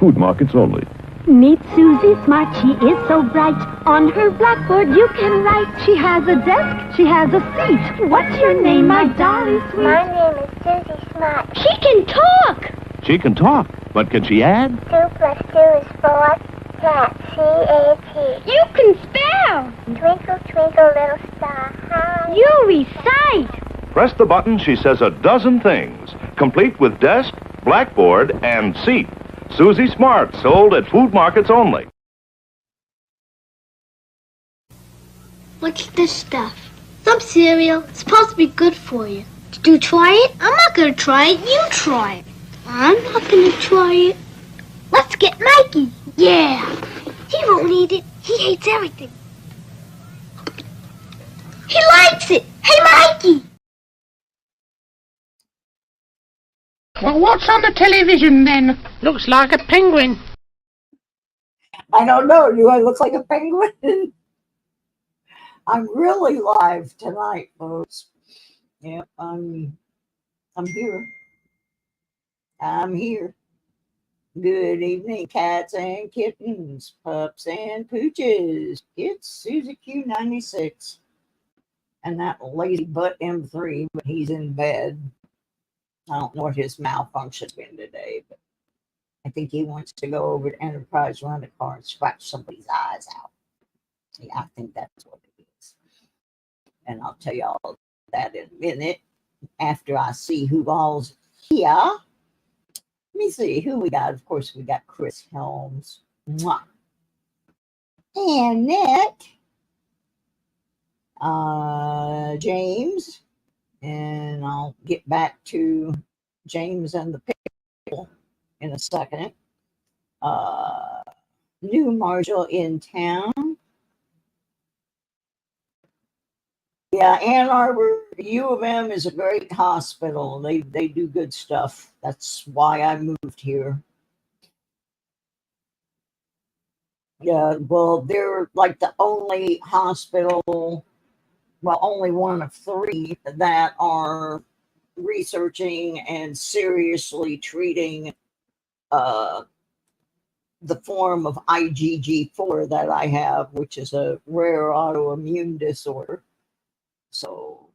Food markets only. Meet Susie Smart, she is so bright. On her blackboard you can write. She has a desk, she has a seat. What's your name, my dolly sweet? My name is Susie Smart. She can talk! She can talk, but can she add? 2 plus 2 is 4. Cat, C-A-T. You can spell! Twinkle, twinkle, little star, how You recite! Press the button, she says a dozen things, complete with desk, blackboard, and seat. Susie Smart, sold at food markets only. What's this stuff? Some cereal. It's supposed to be good for you. Did you try it? I'm not gonna try it. You try it. I'm not gonna try it. Let's get Mikey. Yeah. He won't eat it. He hates everything. He likes it. Hey, Mikey. Well, what's on the television then? Looks like a penguin. I don't know. Do I look like a penguin? I'm really live tonight, folks. Yep, I'm here. I'm here. Good evening, cats and kittens, pups and pooches. It's Susie Q96. And that lazy butt M3, but he's in bed. I don't know what his malfunction's been today, but I think he wants to go over to Enterprise, run a car, and scratch somebody's eyes out. Yeah, I think that's what it is. And I'll tell you all that in a minute after I see who all's here. Let me see who we got. Of course, we got Chris Helms. Mwah. Annette. James. And I'll get back to James and the pickle in a second. New Marshall in town. Yeah, Ann Arbor U of M is a great hospital. They do good stuff. That's why I moved here. Yeah, well, they're like the only hospital, well, only one of 3 that are researching and seriously treating the form of IgG4 that I have, which is a rare autoimmune disorder. So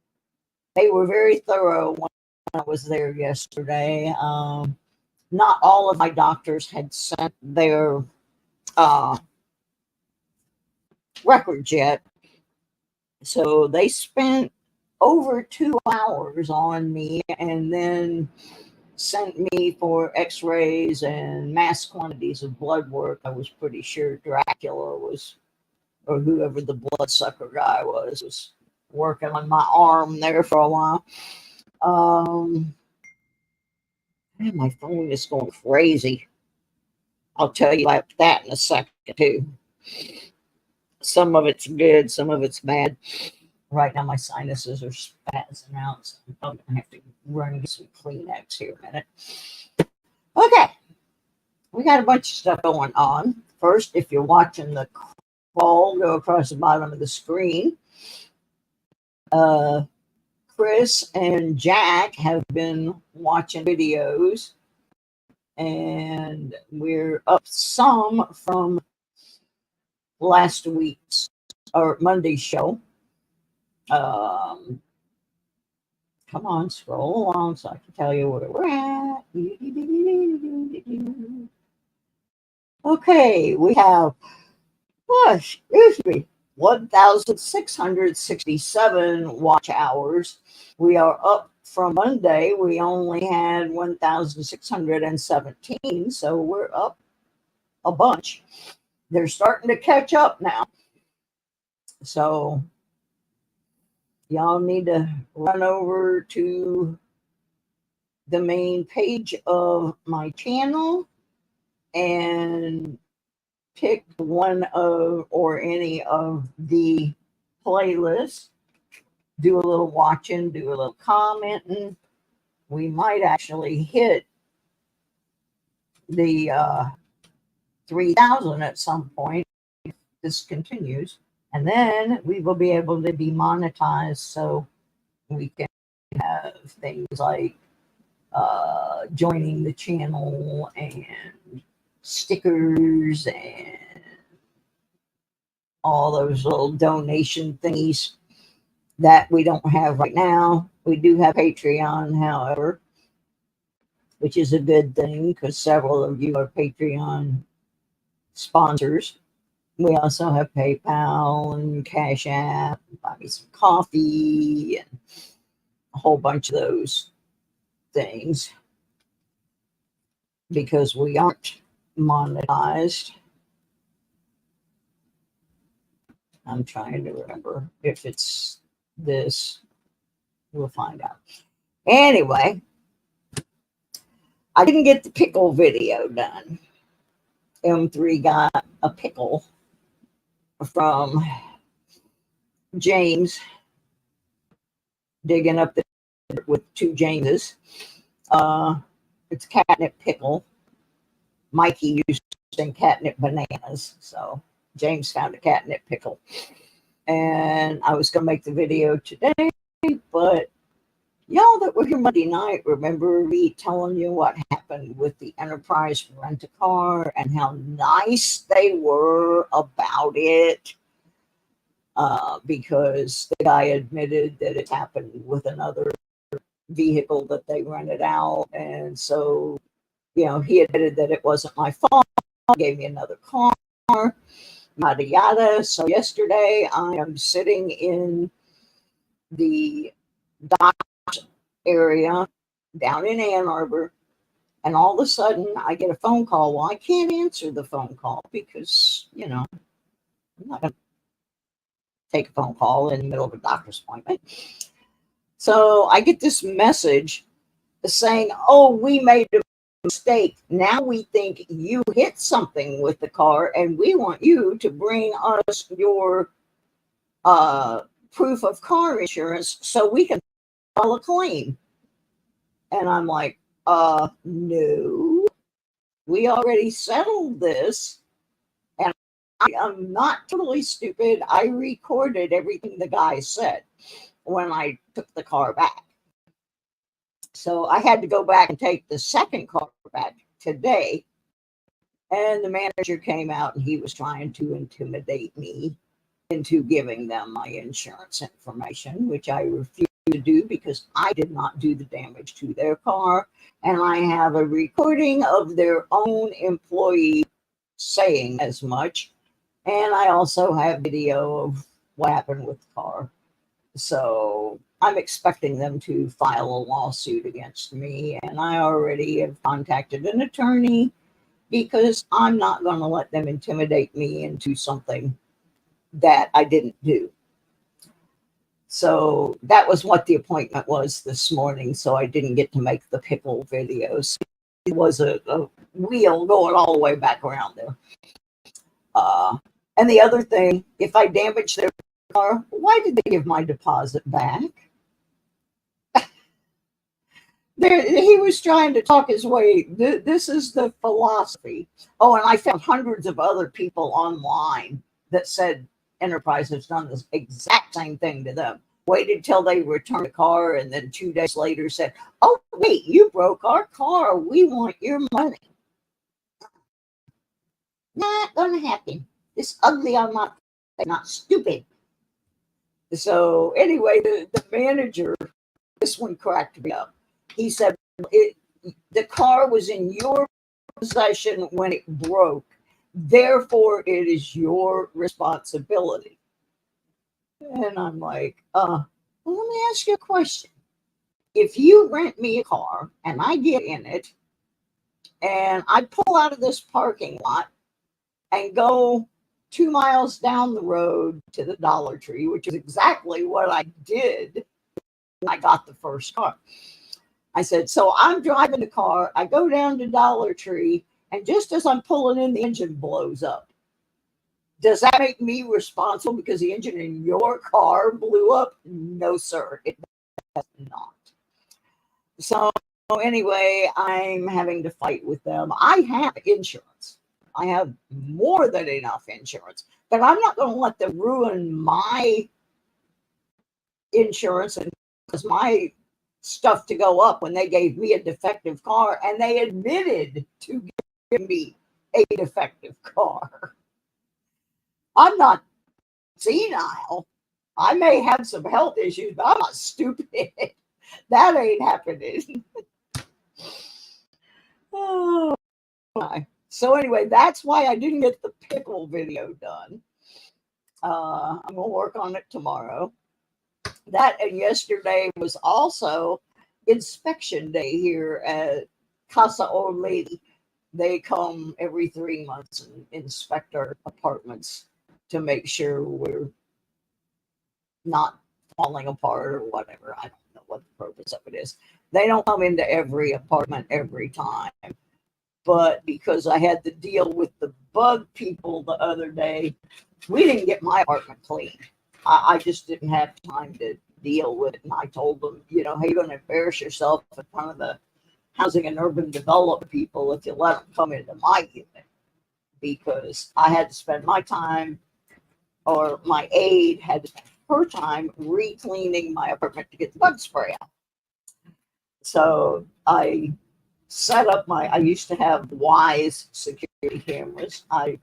they were very thorough when I was there yesterday. Not all of my doctors had sent their records yet. So they spent over 2 hours on me and then sent me for x-rays and mass quantities of blood work. I was pretty sure Dracula was, or whoever the bloodsucker guy was working on my arm there for a while. Man, my phone is going crazy. I'll tell you about that in a second too. Some of it's good, some of it's bad. Right now my sinuses are spazzing out, so I'm probably gonna have to run and get some Kleenex here a minute. Okay, we got a bunch of stuff going on. First, if you're watching the call, go across the bottom of the screen. Chris and Jack have been watching videos, and we're up some from last week's or Monday's show. Come on, scroll along so I can tell you where we're at. Okay, we have, excuse me, 1,667 watch hours. We are up from Monday. We only had 1,617, so we're up a bunch. They're starting to catch up now. So y'all need to run over to the main page of my channel and pick one of or any of the playlists. Do a little watching, do a little commenting. We might actually hit the 3,000 at some point if this continues. And then we will be able to be monetized, so we can have things like joining the channel and stickers and all those little donation thingies that we don't have right now. We do have Patreon, however, which is a good thing because several of you are Patreon sponsors. We also have PayPal and Cash App, buy me some coffee, and a whole bunch of those things because we aren't monetized. I'm trying to remember if it's this. We'll find out. Anyway, I didn't get the pickle video done. M3 got a pickle from James, digging up the with two Jameses. It's catnip pickle. Mikey used to sing catnip bananas, so James found a catnip pickle. And I was going to make the video today, but y'all that were here Monday night remember me telling you what happened with the Enterprise rent-a-car and how nice they were about it, because the guy admitted that it happened with another vehicle that they rented out. And so, you know, he admitted that it wasn't my fault, gave me another car, yada yada. So yesterday I am sitting in the Dogz area down in Ann Arbor, and all of a sudden I get a phone call. Well, I can't answer the phone call because, you know, I'm not going to take a phone call in the middle of a doctor's appointment. So I get this message saying, oh, we made a mistake. Now we think you hit something with the car, and we want you to bring us your proof of car insurance so we can file a claim. And I'm like, no, we already settled this. And I'm not totally stupid. I recorded everything the guy said when I took the car back. So I had to go back and take the second car back today. And the manager came out and he was trying to intimidate me into giving them my insurance information, which I refused to do because I did not do the damage to their car. And I have a recording of their own employee saying as much. And I also have video of what happened with the car. So I'm expecting them to file a lawsuit against me. And I already have contacted an attorney because I'm not going to let them intimidate me into something that I didn't do. So that was what the appointment was this morning. So I didn't get to make the pickle videos. It was a wheel going all the way back around there. And the other thing, if I damage their car, why did they give my deposit back? He was trying to talk his way. This is the philosophy. Oh, and I found hundreds of other people online that said Enterprise has done this exact same thing to them. Waited till they returned the car and then 2 days later said, oh, wait, you broke our car. We want your money. Not going to happen. It's ugly. I'm not stupid. So anyway, the manager, this one cracked me up. He said, the car was in your possession when it broke. Therefore, it is your responsibility. And I'm like, well, let me ask you a question. If you rent me a car and I get in it and I pull out of this parking lot and go 2 miles down the road to the Dollar Tree, which is exactly what I did when I got the first car. I said, so I'm driving the car. I go down to Dollar Tree, and just as I'm pulling in, the engine blows up. Does that make me responsible because the engine in your car blew up? No, sir, it does not. So anyway, I'm having to fight with them. I have insurance. I have more than enough insurance, but I'm not going to let them ruin my insurance and cause my stuff to go up when they gave me a defective car and they admitted to giving me a defective car. I'm not senile. I may have some health issues, but I'm not stupid. That ain't happening. Oh my. So anyway, that's why I didn't get the pickle video done. I'm gonna work on it tomorrow. That and yesterday was also inspection day here at Casa Old Lady. They come every 3 months and inspect our apartments to make sure we're not falling apart or whatever. I don't know what the purpose of it is. They don't come into every apartment every time. But because I had to deal with the bug people the other day, we didn't get my apartment clean. I just didn't have time to deal with it. And I told them, hey, you're going to embarrass yourself in front of the housing and urban development people if you let them come into my unit. Because I had to spend my time, or my aide had to spend her time re-cleaning my apartment to get the bug spray out. So I set up I used to have Wise security cameras. I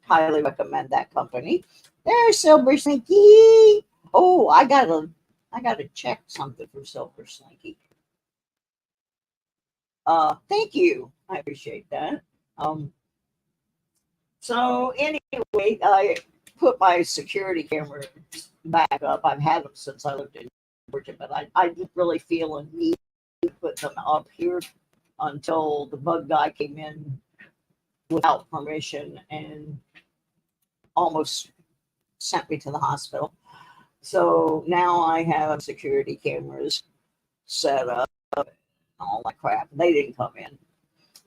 highly recommend that company. There's Silver Slinky. Oh, I gotta check something for Silver Slinky. Thank you. I appreciate that. So anyway, I put my security cameras back up. I've had them since I lived in Georgia, but I didn't really feel a need to put them up here until the bug guy came in without permission and almost sent me to the hospital. So now I have security cameras set up and all that crap. They didn't come in. In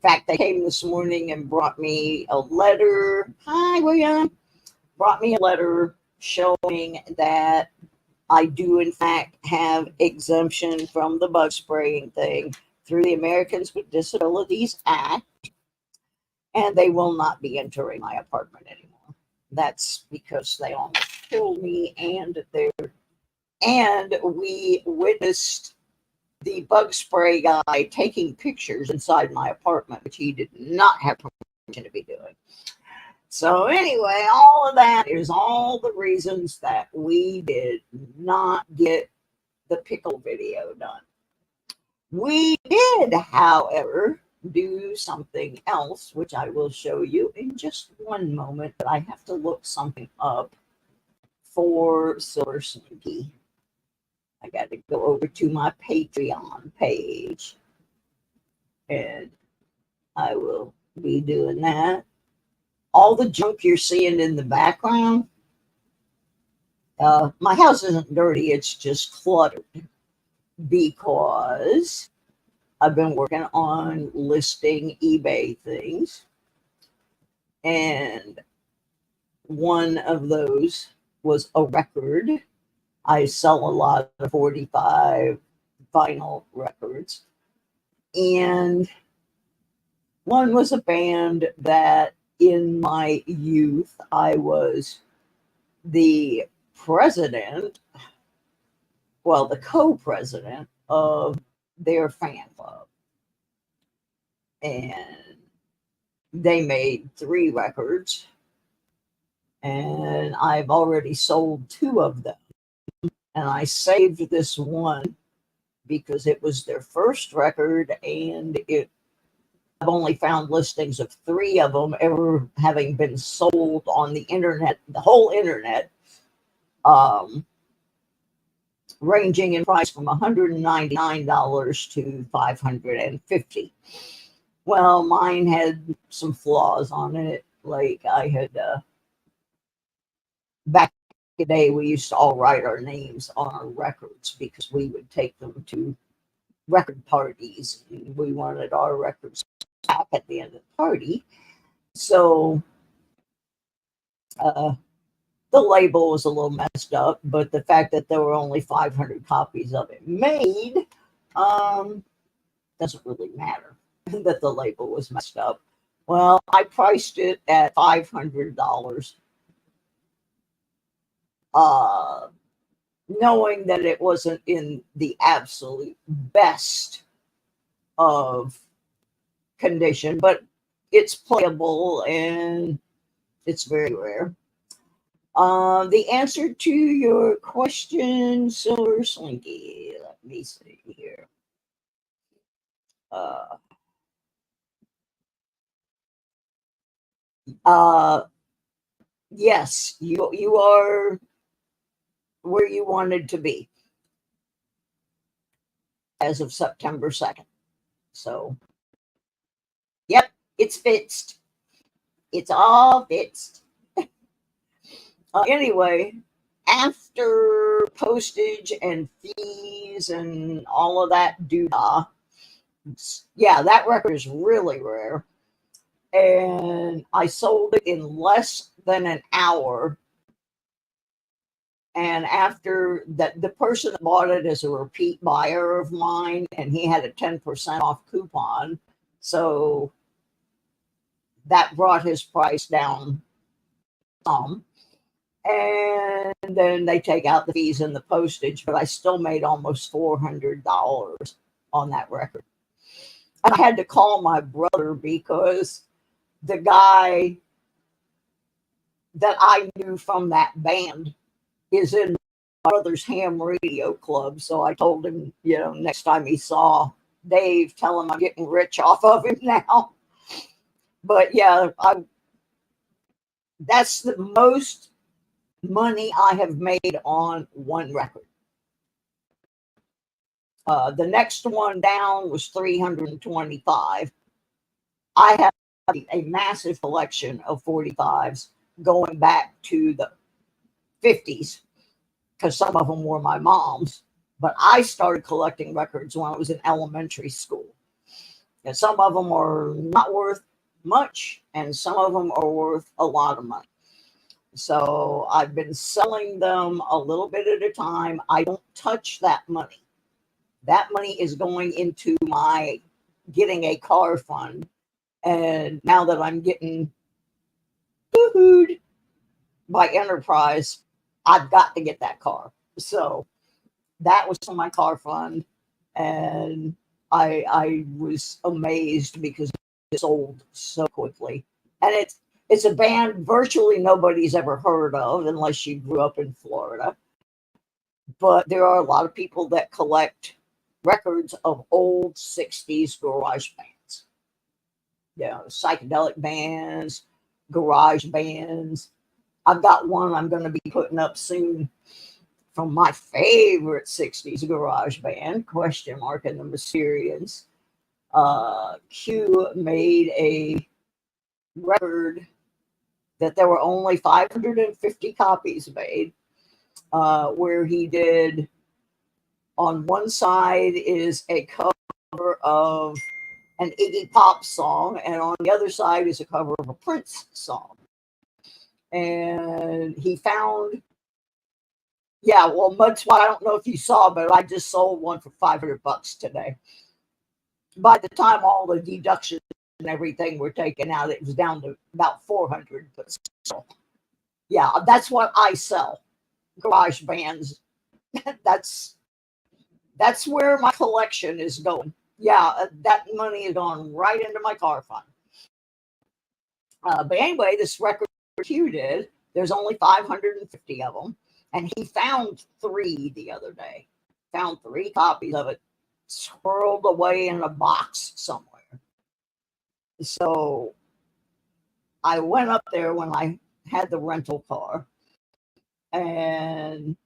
fact, they came this morning and brought me a letter. Hi, William. Brought me a letter showing that I do, in fact, have exemption from the bug spraying thing through the Americans with Disabilities Act, and they will not be entering my apartment anymore. That's because they almost killed me, and we witnessed the bug spray guy taking pictures inside my apartment, which he did not have permission to be doing. So anyway, all of that is all the reasons that we did not get the pickle video done. We did, however, do something else, which I will show you in just one moment, but I have to look something up for Silver Slinky. I got to go over to my Patreon page, and I will be doing that. All the junk you're seeing in the background, my house isn't dirty, it's just cluttered because I've been working on listing eBay things, and one of those was a record. I sell a lot of 45 vinyl records, and one was a band that in my youth I was the president, well, the co-president of their fan club, and they made 3 records, and I've already sold 2 of them. And I saved this one because it was their first record, and I've only found listings of 3 of them ever having been sold on the internet, the whole internet, ranging in price from $199 to $550. Well, mine had some flaws on it. Like I had, back in the day, we used to all write our names on our records because we would take them to record parties. And we wanted our records back at the end of the party. So the label was a little messed up, but the fact that there were only 500 copies of it made doesn't really matter that the label was messed up. Well, I priced it at $500, knowing that it wasn't in the absolute best of condition, but it's playable and it's very rare. The answer to your question, Silver Slinky. Let me see here. Yes, you are where you wanted to be as of September 2nd. So, yep, it's fixed. It's all fixed. Anyway, after postage and fees and all of that doodah, yeah, that record is really rare. And I sold it in less than an hour. And after that, the person that bought it is a repeat buyer of mine, and he had a 10% off coupon. So that brought his price down some. And then they take out the fees and the postage, but I still made almost $400 on that record. And I had to call my brother because the guy that I knew from that band is in my brother's ham radio club. So I told him, next time he saw Dave, tell him I'm getting rich off of him now. But yeah, that's the most money I have made on one record. The next one down was 325. I have a massive collection of 45s going back to the 50s because some of them were my mom's. But I started collecting records when I was in elementary school. And some of them are not worth much, and some of them are worth a lot of money. So I've been selling them a little bit at a time. I don't touch that money. That money is going into my getting a car fund. And now that I'm getting woohooed by Enterprise, I've got to get that car. So that was for my car fund. And I was amazed because it sold so quickly. And it's a band virtually nobody's ever heard of unless you grew up in Florida. But there are a lot of people that collect records of old 60s garage bands. Psychedelic bands, garage bands. I've got one I'm going to be putting up soon from my favorite 60s garage band, question mark, and the Mysterians. Q made a record that there were only 550 copies made, where he did, on one side is a cover of an Iggy Pop song, and on the other side is a cover of a Prince song. And he found, Mudspot, I don't know if you saw, but I just sold one for $500 today. By the time all the deductions and everything were taken out, it was down to about 400. But still, yeah, that's what I sell. Garage bands. That's where my collection is going. Yeah, that money is going right into my car fund. But anyway, this record Q did, there's only 550 of them. And he found 3 the other day. Found 3 copies of it swirled away in a box somewhere. So I went up there when I had the rental car. And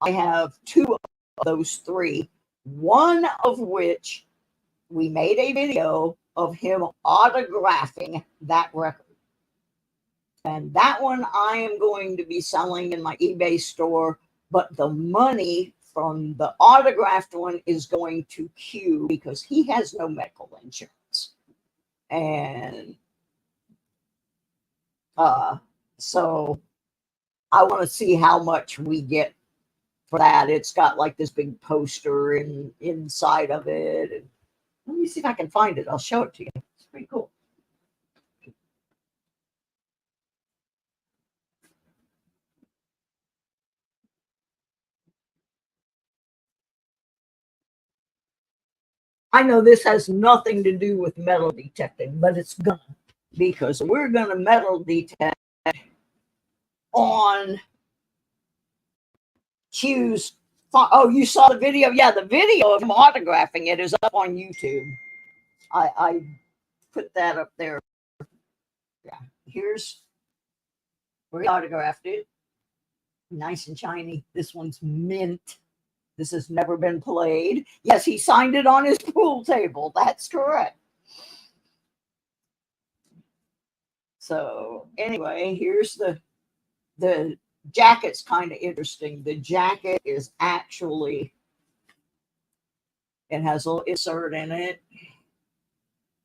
I have 2 of those 3. One of which we made a video of him autographing that record. And that one I am going to be selling in my eBay store, but the money from the autographed one is going to Q because he has no medical insurance. And so I want to see how much we get for that. It's got like this big poster inside of it. And let me see if I can find it. I'll show it to you. It's pretty cool. I know this has nothing to do with metal detecting, but it's gonna, because we're gonna metal detect on Q's. Oh, you saw the video? Yeah, the video of him autographing it is up on YouTube. I put that up there. Yeah, here's where he autographed it. Nice and shiny. This one's mint. This has never been played. Yes, he signed it on his pool table. That's correct. So anyway, here's the jacket's kind of interesting. The jacket is actually, it has a little insert in it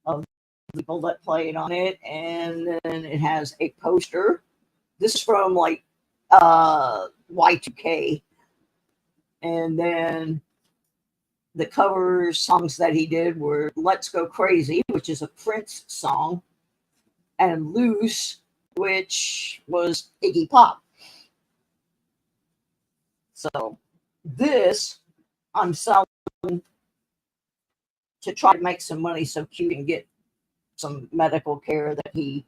of people that played on it, and then it has a poster. This is from like Y2K, and then the cover songs that he did were "Let's Go Crazy," which is a Prince song, and "Loose," which was Iggy Pop. So this I'm selling to try to make some money so Q can get some medical care that he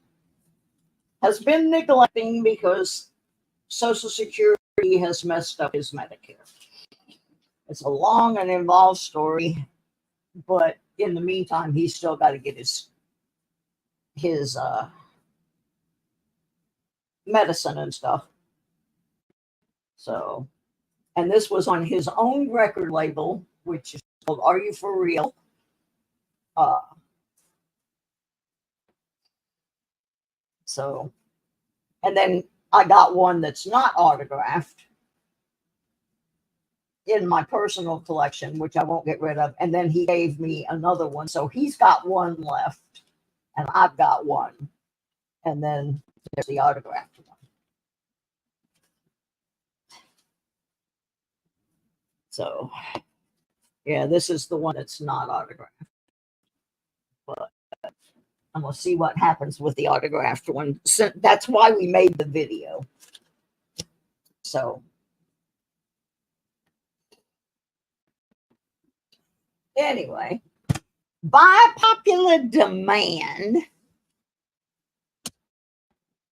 has been neglecting because Social Security has messed up his Medicare. It's a long and involved story, but in the meantime, he's still got to get his medicine and stuff. So, and this was on his own record label, which is called Are You For Real? So, and then I got one that's not autographed in my personal collection, which I won't get rid of. And then he gave me another one. So he's got one left, and I've got one. And then there's the autographed one. So, yeah, this is the one that's not autographed. But I'm going to see what happens with the autographed one. So that's why we made the video. So, anyway, by popular demand,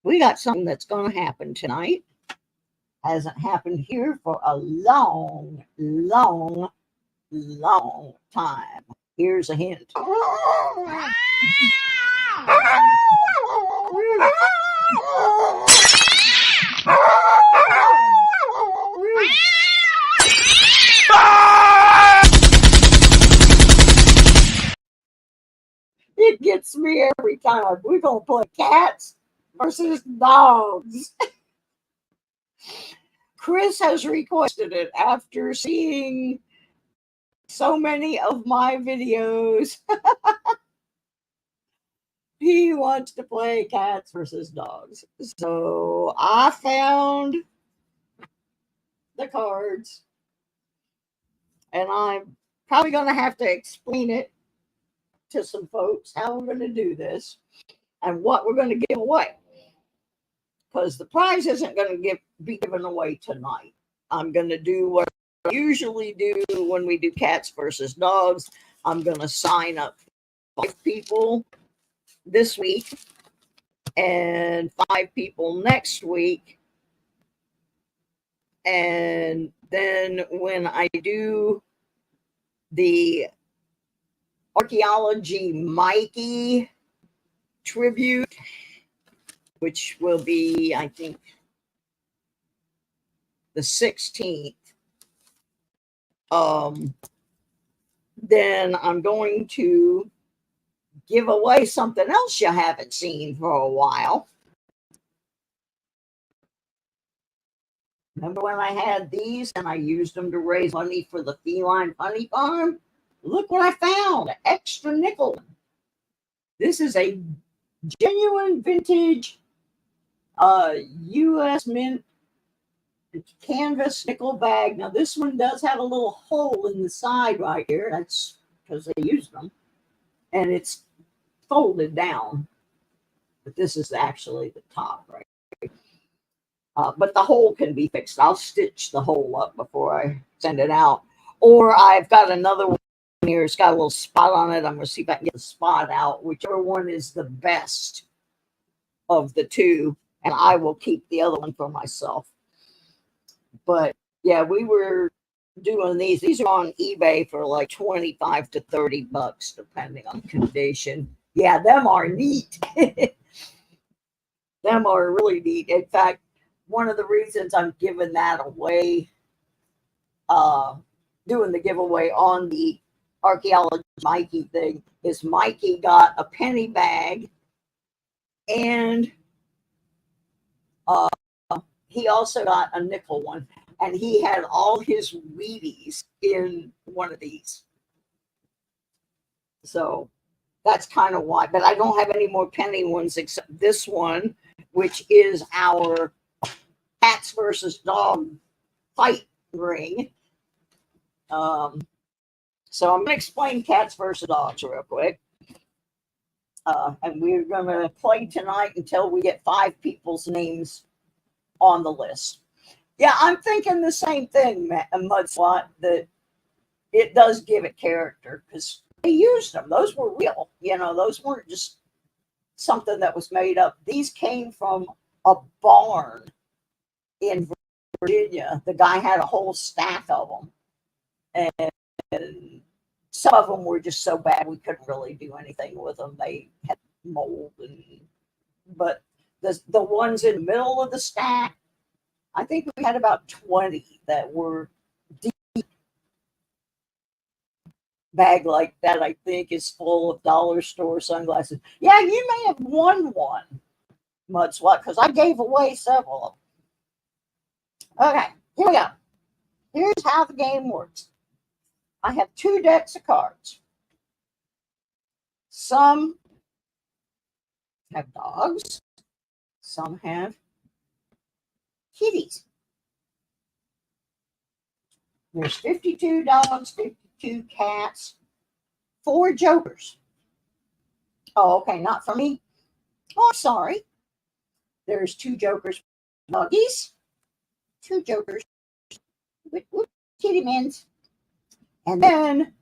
we got something that's going to happen tonight. Hasn't happened here for a long, long, long time. Here's a hint. It gets me every time. We're going to play Katz versus Dogz. Chris has requested it after seeing so many of my videos. He wants to play Katz versus Dogz. So I found the cards, and I'm probably going to have to explain it to some folks how we're going to do this and what we're going to give away. Because the prize isn't going to be given away tonight. I'm going to do what I usually do when we do Katz versus Dogz. I'm going to sign up 5 people this week and 5 people next week. And then when I do the Archaeology Mikey tribute, which will be, I think, the 16th, then I'm going to give away something else you haven't seen for a while. Remember when I had these and I used them to raise money for the Feline Funny Farm? Look what I found, an extra nickel. This is a genuine vintage U.S. Mint canvas nickel bag. Now this one does have a little hole in the side right here. That's because they used them. And it's folded down. But this is actually the top right here. But the hole can be fixed. I'll stitch the hole up before I send it out. Or I've got another one here. It's got a little spot on it. I'm going to see if I can get the spot out. Whichever one is the best of the two, and I will keep the other one for myself. But yeah, we were doing these. These are on eBay for like 25 to 30 bucks, depending on condition. Yeah, them are neat. Them are really neat. In fact, one of the reasons I'm giving that away, doing the giveaway on the archaeology Mikey thing, is Mikey got a penny bag, and he also got a nickel one, and he had all his Wheaties in one of these. So that's kind of why. But I don't have any more penny ones except this one, which is our Katz versus Dog fight ring. So I'm going to explain Katz versus Dogs real quick. And we're going to play tonight until we get 5 people's names on the list. Yeah, I'm thinking the same thing, Mudslot, that it does give it character because they used them. Those were real. You know, those weren't just something that was made up. These came from a barn in Virginia. The guy had a whole stack of them. And some of them were just so bad we couldn't really do anything with them. They had mold. But the ones in the middle of the stack, I think we had about 20 that were deep. Bag like that, I think, is full of dollar store sunglasses. Yeah, you may have won one, Mudswat, because I gave away several of them. Okay, here we go. Here's how the game works. I have 2 decks of cards. Some have dogs. Some have kitties. There's 52 dogs, 52 cats, 4 jokers. Oh, okay, not for me. Oh, sorry. There's 2 jokers for doggies, 2 jokers with kitty mins. And then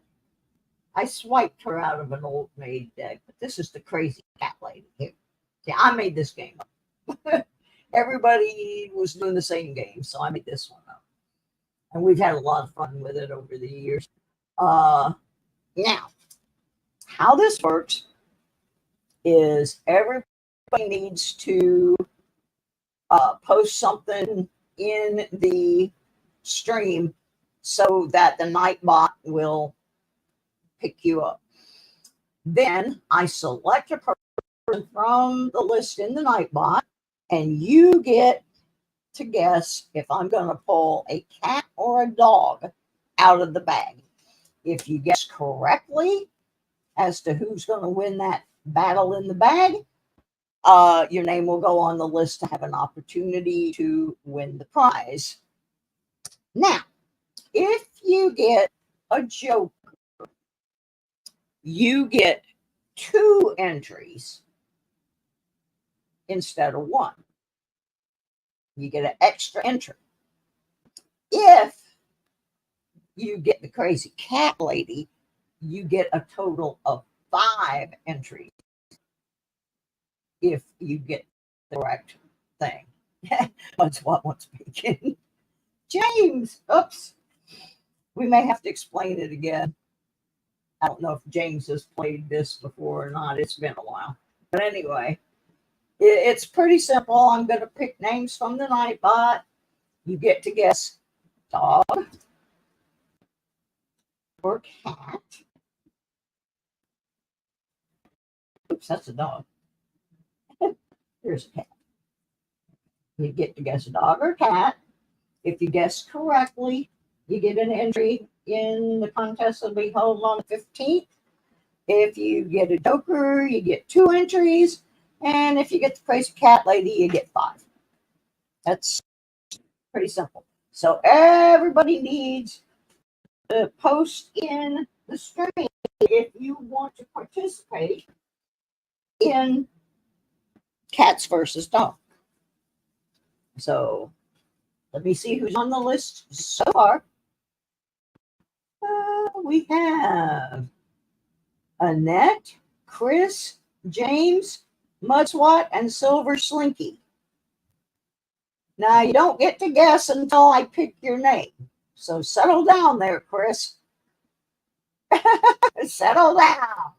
I swiped her out of an old maid deck, but this is the crazy cat lady here. Yeah, I made this game up. Everybody was doing the same game, so I made this one up. And we've had a lot of fun with it over the years. Now, how this works is everybody needs to post something in the stream so that the Nightbot will pick you up. Then I select a person from the list in the Nightbot, and you get to guess if I'm going to pull a cat or a dog out of the bag. If you guess correctly as to who's going to win that battle in the bag, your name will go on the list to have an opportunity to win the prize. Now, if you get a joker, you get 2 entries instead of 1. You get an extra entry. If you get the crazy cat lady, you get a total of 5 entries if you get the correct thing. That's what wants speaking. James, oops. We may have to explain it again. I don't know if James has played this before or not. It's been a while. But anyway, it's pretty simple. I'm going to pick names from the Nightbot. You get to guess dog or cat. Oops, that's a dog. Here's a cat. You get to guess a dog or cat. If you guess correctly, you get an entry in the contest that'll be held on the 15th. If you get a joker, you get 2 entries. And if you get the crazy cat lady, you get 5. That's pretty simple. So everybody needs to post in the stream if you want to participate in Cats versus Dog. So let me see who's on the list so far. we have Annette, Chris, James, Mudswat, and Silver Slinky. Now, you don't get to guess until I pick your name. So settle down there, Chris. Settle down.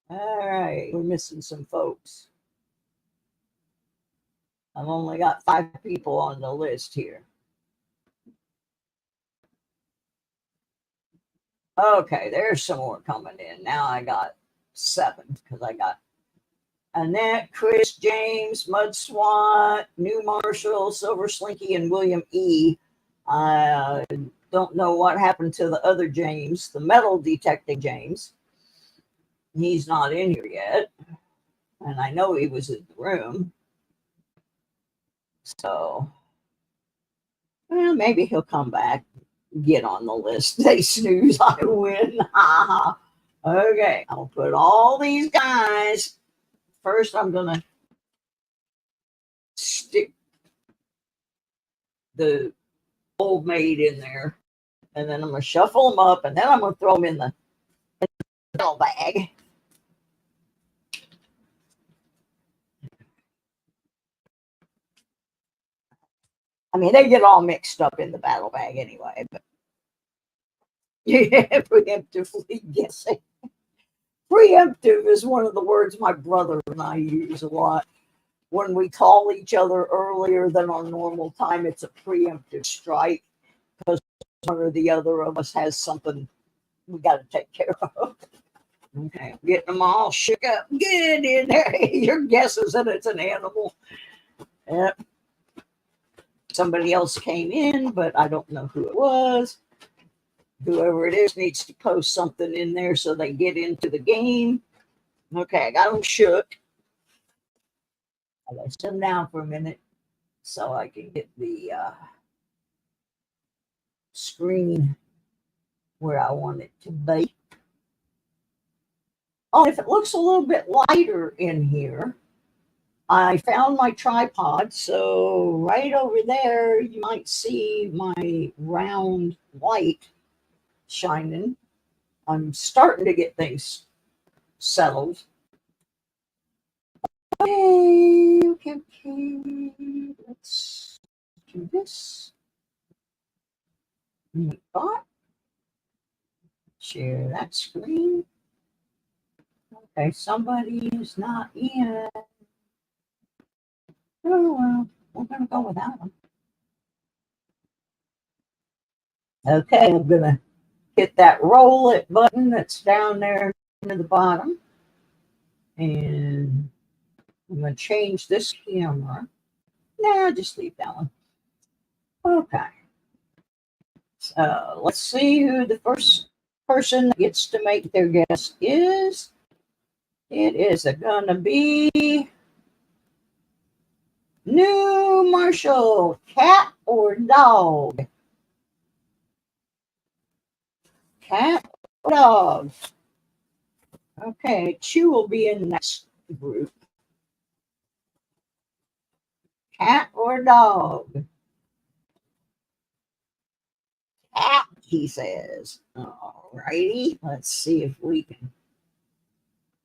All right, we're missing some folks. I've only got 5 people on the list here. Okay, there's some more coming in. Now I got 7 because I got Annette, Chris, James, Mudswat, New Marshall, Silver Slinky, and William E. I don't know what happened to the other James, the metal detecting James. He's not in here yet. And I know he was in the room. So, well, maybe he'll come back, get on the list. They snooze, I win. Okay, I'll put all these guys. First, I'm going to stick the old maid in there. And then I'm going to shuffle them up. And then I'm going to throw them in the battle bag. I mean, they get all mixed up in the battle bag anyway. But yeah, preemptively guessing. Preemptive is one of the words my brother and I use a lot. When we call each other earlier than our normal time, it's a preemptive strike because one or the other of us has something we got to take care of. Okay, getting them all shook up good in there. Your guess is that it's an animal. Yep. Somebody else came in, but I don't know who it was. Whoever it is needs to post something in there so they get into the game. Okay, I got them shook. I gotta sit them down for a minute so I can get the screen where I want it to be. Oh, if it looks a little bit lighter in here, I found my tripod, so right over there you might see my round light shining. I'm starting to get things settled. Okay. Let's do this. Thought. Share that screen. Okay, somebody is not in. Oh, well, we're going to go without them. Okay, I'm going to hit that roll it button that's down there near the bottom. And I'm going to change this camera. Nah, just leave that one. Okay. So let's see who the first person that gets to make their guess is. It is going to be New Marshall, cat or dog? Cat or dog? Okay, Chew will be in the next group. Cat or dog? Cat, he says. All righty, let's see if we can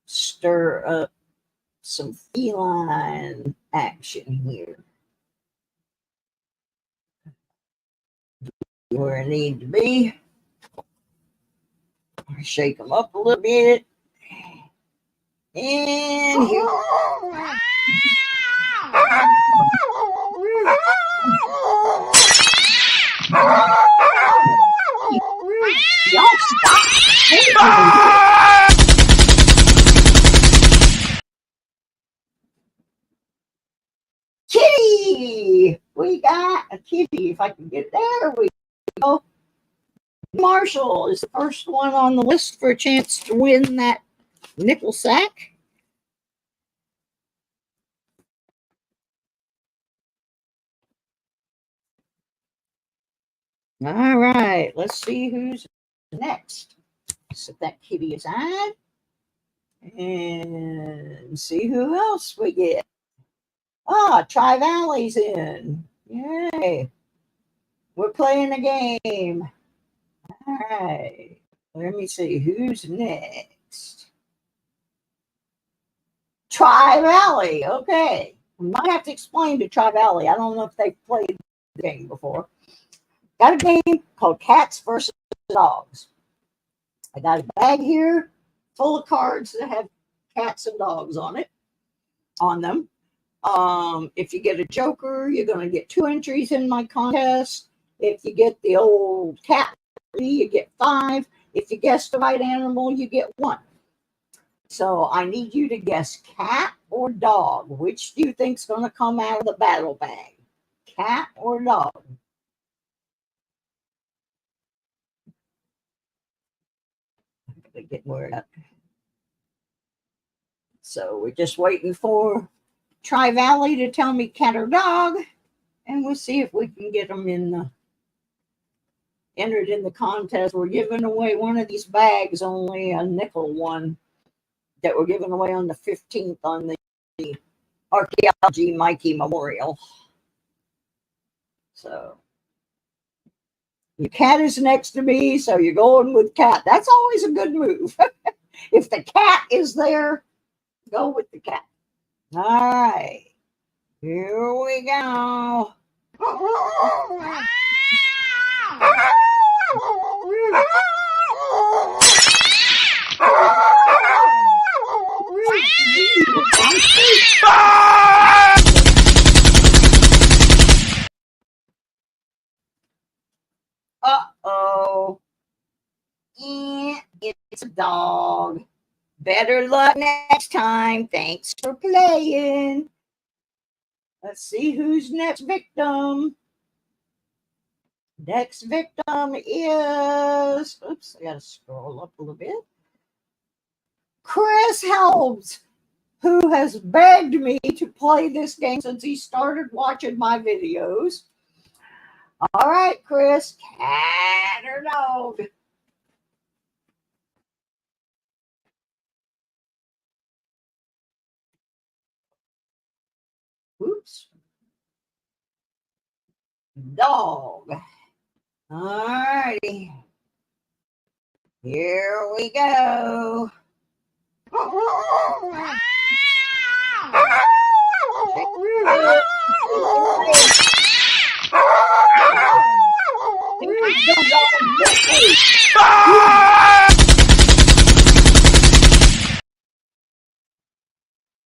stir up some feline action here. Where I need to be. Shake them up a little bit. And here. Y'all stop. Kitty! We got a kitty. If I can get there, we go. Marshall is the first one on the list for a chance to win that nickel sack. All right, let's see who's next. Set that kitty aside and see who else we get. Tri-Valley's in. Yay. We're playing a game. All right. Let me see who's next. Tri-Valley. Okay. We might have to explain to Tri-Valley. I don't know if they've played the game before. Got a game called Katz versus Dogz. I got a bag here full of cards that have cats and dogs on them. If you get a joker, you're going to get 2 entries in my contest. If you get the old cat, you get 5. If you guess the right animal, you get 1. So I need you to guess cat or dog. Which do you think is going to come out of the battle bag? Cat or dog? I'm going to get word up. So we're just waiting for Tri-Valley to tell me cat or dog, and we'll see if we can get them entered in the contest. We're giving away one of these bags, only a nickel one, that we're giving away on the 15th on the Archaeology Mikey Memorial. So your cat is next to me, so you're going with cat. That's always a good move. If the cat is there, go with the cat. All right. Here we go. Uh-oh. It's a dog. Better luck next time. Thanks for playing. Let's see who's next victim. Next victim is, oops, I gotta scroll up a little bit. Chris Helms, who has begged me to play this game since he started watching my videos. All right, Chris, cat or dog? Oops. Dog. All righty. Here we go.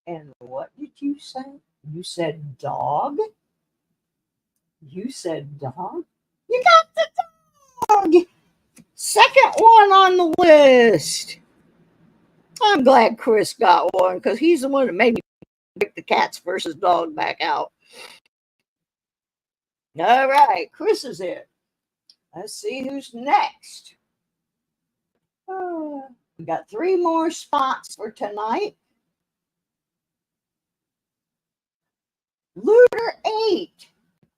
And what did you say? You said dog? You said dog? You got the dog! Second one on the list. I'm glad Chris got one because he's the one that made me pick the cats versus dog back out. All right, Chris is it. Let's see who's next. We got 3 more spots for tonight. Looter 8.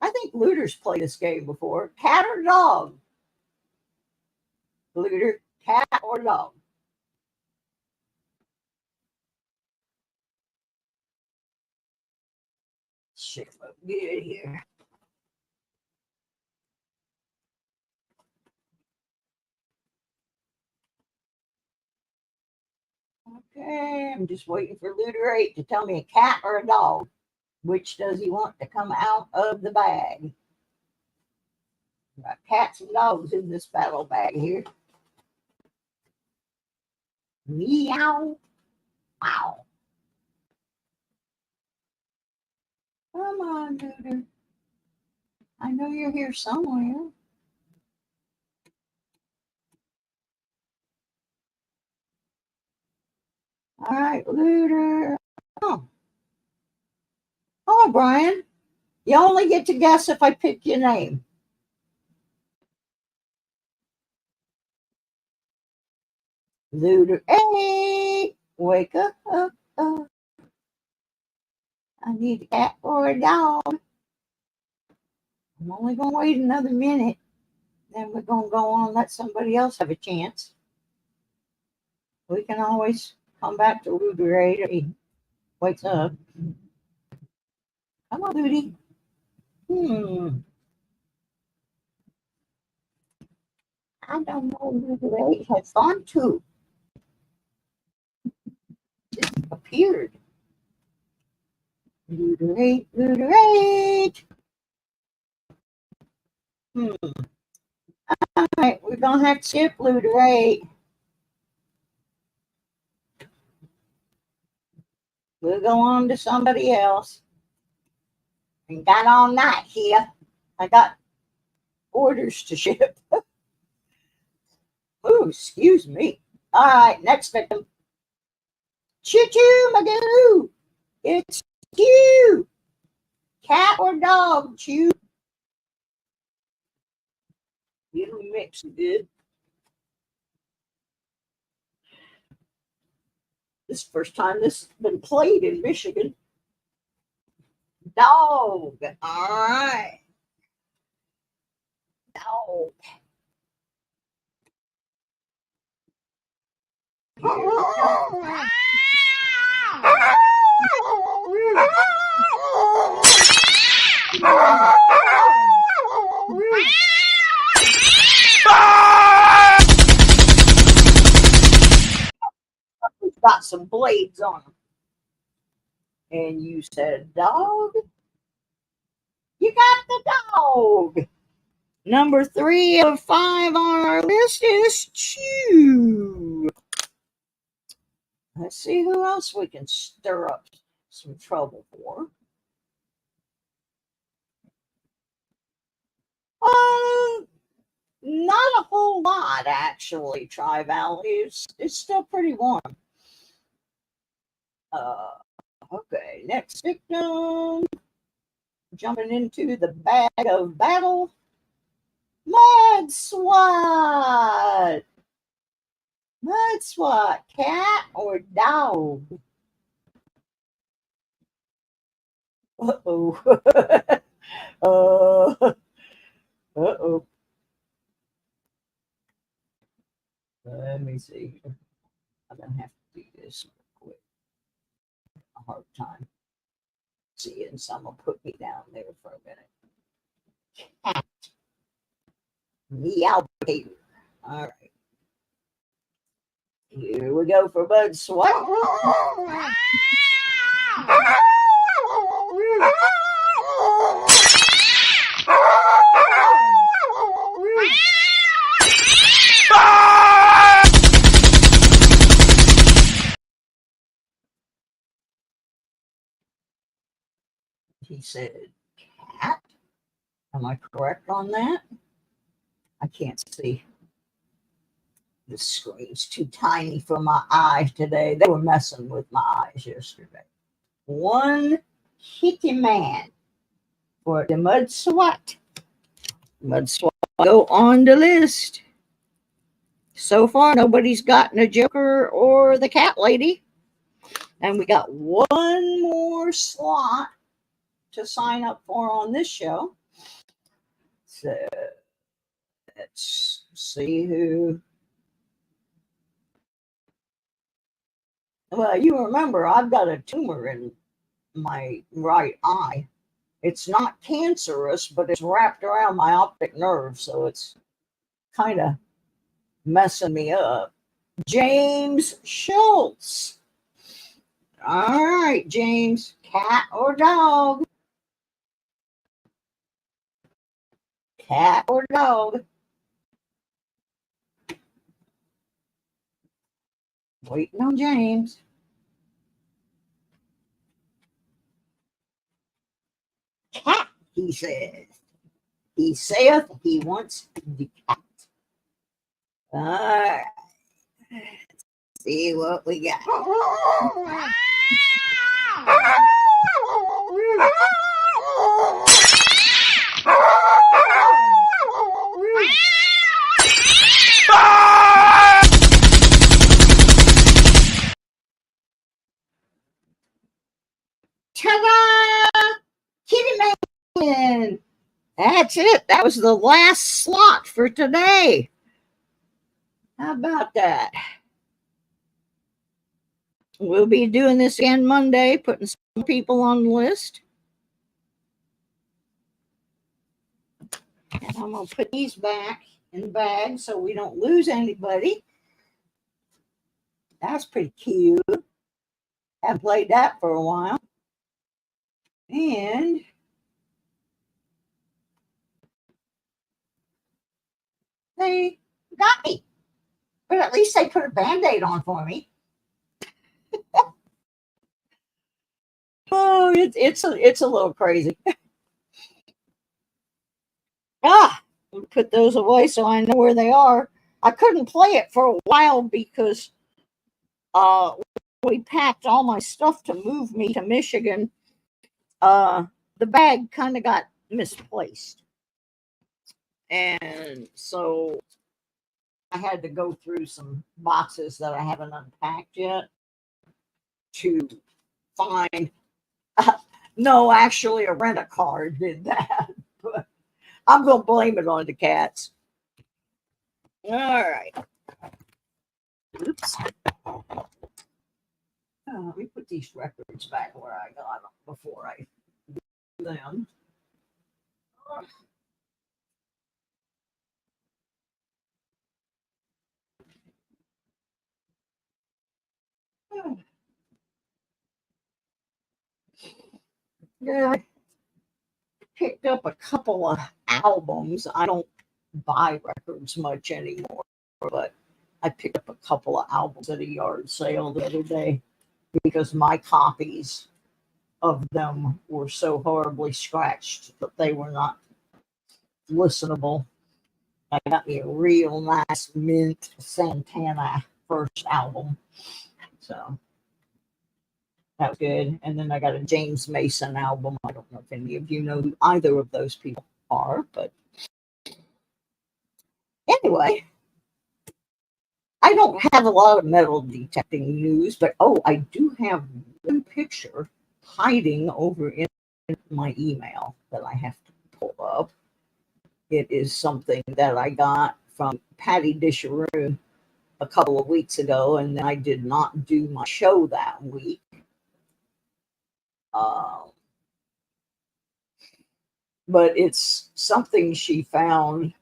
I think Looter's played this game before. Cat or dog? Looter, cat or dog? Should look good here. Okay, I'm just waiting for Looter 8 to tell me a cat or a dog. Which does he want to come out of the bag? Got cats and dogs in this battle bag here. Meow. Wow. Come on, Looter. I know you're here somewhere. All right, Looter. Oh. Hello, Brian. You only get to guess if I pick your name. Looter 8. Wake up. I need a cat or a dog. I'm only going to wait another minute. Then we're going to go on and let somebody else have a chance. We can always come back to Looter 8 if he wakes up. Come on, Looty. I don't know who the 8 has gone to. Just appeared. Looter 8, Looter 8. All right, we're going to have to skip Looter 8. We'll go on to somebody else. Ain't got all night here. I got orders to ship. Oh, excuse me. All right, next victim. Choo-choo, Magoo. It's you. Cat or dog, Choo? You mix good. This is the first time this has been played in Michigan. Dog. All right. Dog. Got some blades on them. And you said dog? You got the dog. Number 3 of 5 on our list is Chew. Let's see who else we can stir up some trouble for. Not a whole lot, actually, Tri-Valley. It's still pretty warm. Okay, next victim. Jumping into the bag of battle. Mud Swat. Mud Swat, cat or dog? Uh-oh. Uh-oh. Let me see. I'm going to have to do this real quick. A hard time seeing someone put me down there for a minute. Cat. Meow behavior. All right. Here we go for Bud Swat. He said, cat? Am I correct on that? I can't see. The screen's too tiny for my eyes today. They were messing with my eyes yesterday. One kitty man for the Mud Swat. Mud Swat go on the list. So far, nobody's gotten a Joker or the cat lady. And we got one more slot to sign up for on this show. So let's see who. Well, you remember I've got a tumor in my right eye. It's not cancerous, but it's wrapped around my optic nerve, so it's kind of messing me up. James Schultz. All right, James. Cat or dog? Cat or dog? Waiting on James. Cat, he says. He saith he wants the cat. All right. Let's see what we got. Ta-da! Kitty Man! That's it. That was the last slot for today. How about that? We'll be doing this again Monday, putting some people on the list. And I'm going to put these back in the bag so we don't lose anybody. That's pretty cute. Haven't played that for a while. And they got me. But at least they put a Band-Aid on for me. Oh, it's a little crazy. Put those away so I know where they are. I couldn't play it for a while because we packed all my stuff to move me to Michigan. The bag kind of got misplaced. And so I had to go through some boxes that I haven't unpacked yet to find. No, actually, a rent-a-car did that. But I'm going to blame it on the cats. All right. Oops. Let me put these records back where I got them before I do them. Yeah, I picked up a couple of albums. I don't buy records much anymore, but I picked up a couple of albums at a yard sale the other day because my copies of them were so horribly scratched that they were not listenable. I got me a real nice mint Santana first album. So that was good. And then I got a James Mason album. I don't know if any of you know who either of those people are, but anyway, I don't have a lot of metal detecting news, but I do have one picture hiding over in my email that I have to pull up. It is something that I got from Patty Disharoon a couple of weeks ago, and I did not do my show that week. But it's something she found,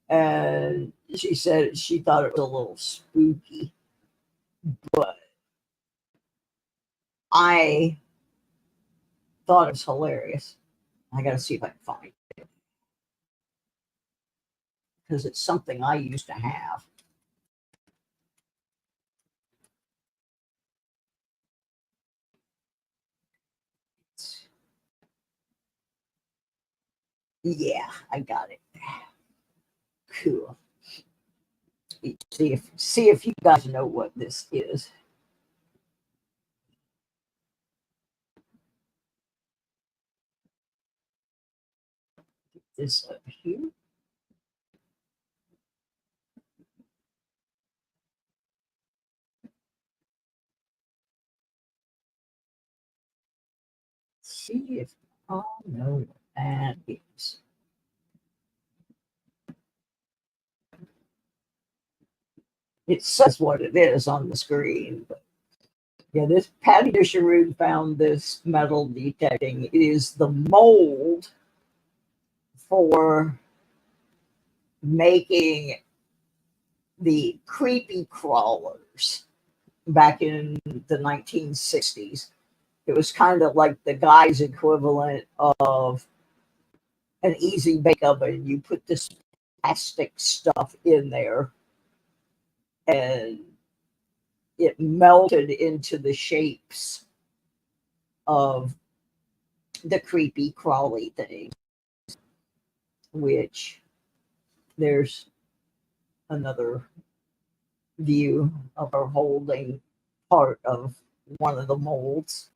and she said she thought it was a little spooky, but I thought it was hilarious. I got to see if I can find it because it's something I used to have. Yeah, I got it. Cool. See if you guys know what this is. This up here. See if I know what that is. It says what it is on the screen, but yeah, this Patty Disharoon found this metal detecting. It is the mold for making the creepy crawlers back in the 1960s. It was kind of like the guy's equivalent of an easy bake oven. You put this plastic stuff in there and it melted into the shapes of the creepy crawly thing, which there's another view of her holding part of one of the molds.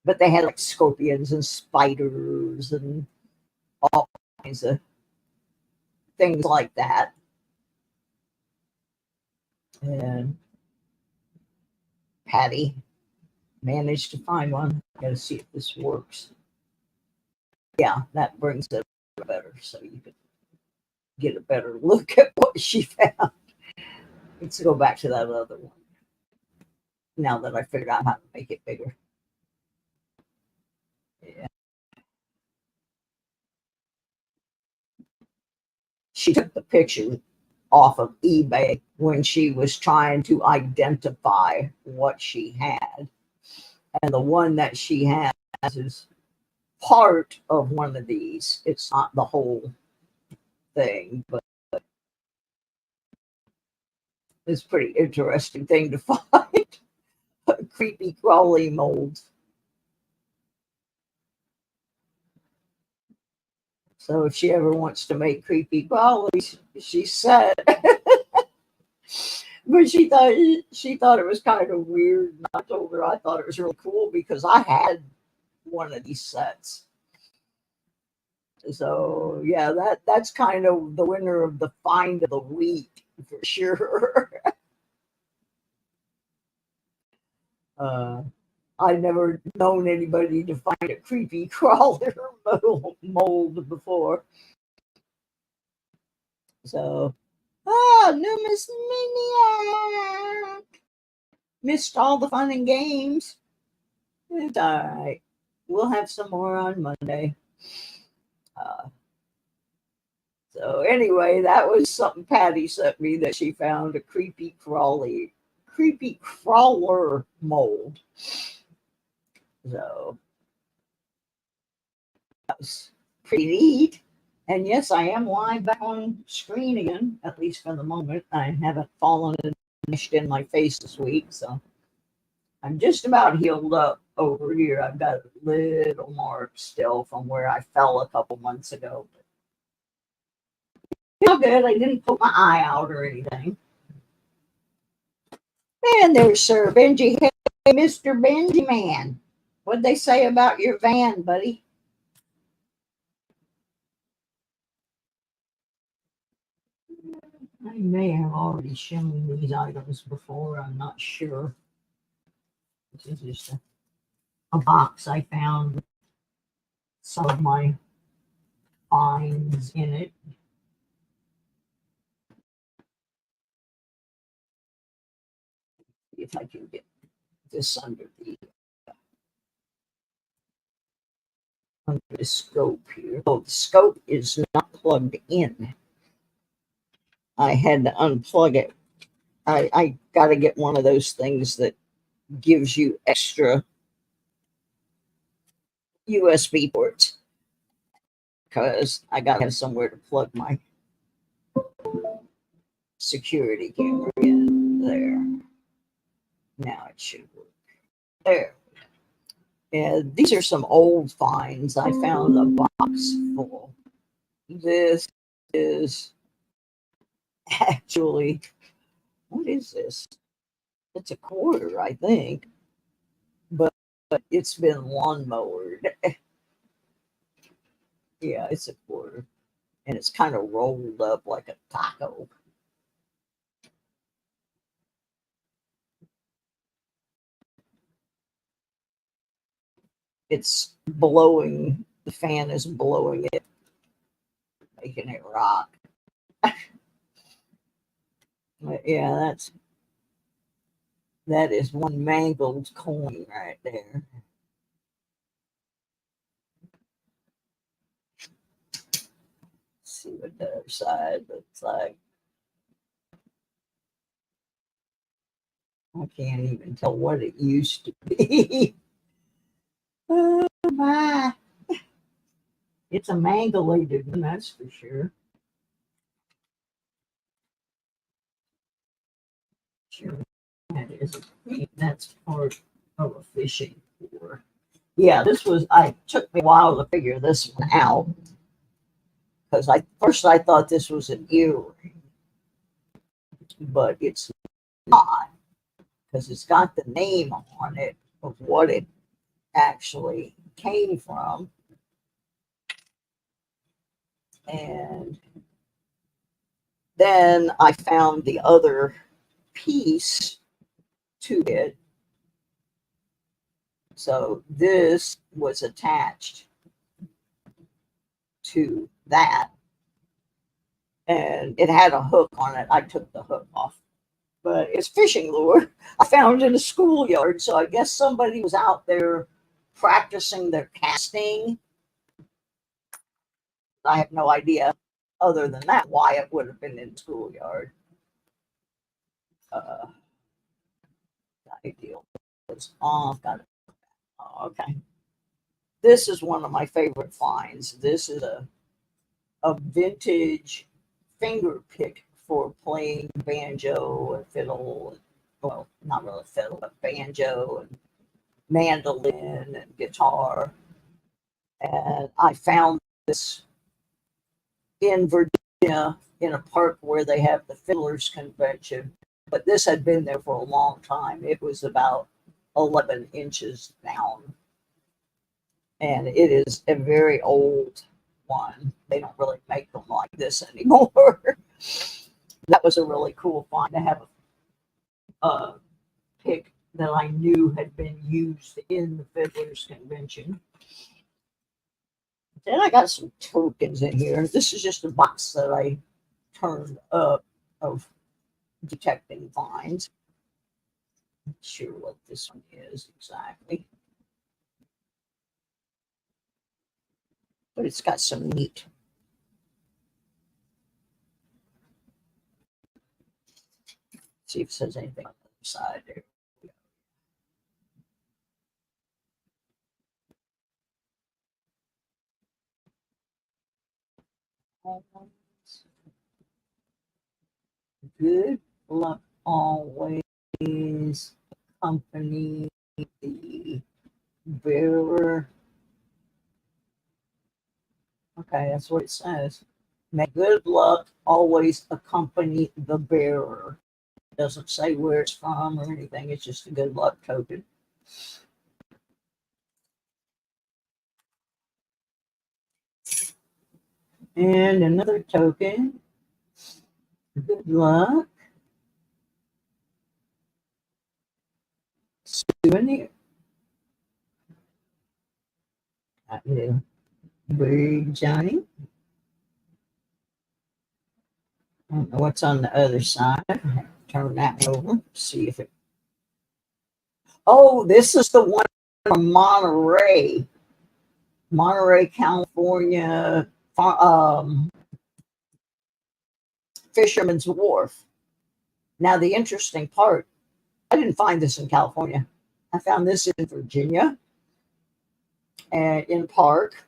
But they had like scorpions and spiders and all kinds of things like that. And Patty managed to find one. Got to see if this works. Yeah, that brings it better so you can get a better look at what she found. Let's go back to that other one. Now that I figured out how to make it bigger. Yeah. she took the picture off of eBay when she was trying to identify what she had. And the one that she has is part of one of these. It's not the whole thing, but it's a pretty interesting thing to find. A creepy crawly mold. So if she ever wants to make creepy crawlies, she said. But she thought it was kind of weird. And I told her I thought it was really cool because I had one of these sets. So yeah, that's kind of the winner of the find of the week for sure. I've never known anybody to find a creepy crawler mold before. So, Numismaniac! Missed all the fun and games. It's all right. We'll have some more on Monday. So anyway, that was something Patty sent me that she found a creepy crawler mold. So that was pretty neat. And yes, I am live back on screen again, at least for the moment. I haven't fallen and meshed in my face this week, so I'm just about healed up over here. I've got a little mark still from where I fell a couple months ago. Not good. I didn't put my eye out or anything. And there's Sir Benji. Hey, Mr. Benji Man. What'd they say about your van, buddy? I may have already shown these items before. I'm not sure. This is just a box I found with some of my finds in it. See if I can get this under the scope here. Oh, the scope is not plugged in. I had to unplug it. I got to get one of those things that gives you extra USB ports because I got to have somewhere to plug my security camera in. There. Now it should work. There. And these are some old finds. I found a box full. This is actually, what is this? It's a quarter, I think, but it's been lawnmowered. Yeah, it's a quarter, and it's kind of rolled up like a taco. It's blowing, the fan is blowing it, making it rock. Yeah, that is one mangled coin right there. Let's see what the other side looks like. I can't even tell what it used to be. Oh my. It's a mangulated one, that's for sure. Sure, that's part of a fishing lure. Yeah, it took me a while to figure this one out. Because first I thought this was an earring. But it's not. Because it's got the name on it of what it actually came from. And then I found the other piece to it. So this was attached to that. And it had a hook on it. I took the hook off. But it's fishing lure I found in a schoolyard. So I guess somebody was out there practicing their casting. I have no idea. other than that, Wyatt would have been in schoolyard. Ideal. Got it. Oh, okay. This is one of my favorite finds. This is a vintage finger pick for playing banjo and fiddle. Well, not really fiddle, but banjo and mandolin and guitar. And I found this in Virginia in a park where they have the Fiddlers Convention. But this had been there for a long time. It was about 11 inches down. And it is a very old one. They don't really make them like this anymore. That was a really cool find to have a pick that I knew had been used in the Fiddlers Convention. Then I got some tokens in here. This is just a box that I turned up of detecting finds. Not sure what this one is exactly. But it's got some neat. See if it says anything on the other side there. Good luck always accompany the bearer. Okay, that's what it says. May good luck always accompany the bearer. It doesn't say where it's from or anything. It's just a good luck token. And another token. Good luck. Souvenir. Got you. Big Johnny. I don't know what's on the other side. Turn that over. See if it. Oh, this is the one from Monterey. Monterey, California. Fisherman's Wharf. Now, the interesting part, I didn't find this in California. I found this in Virginia and in Park.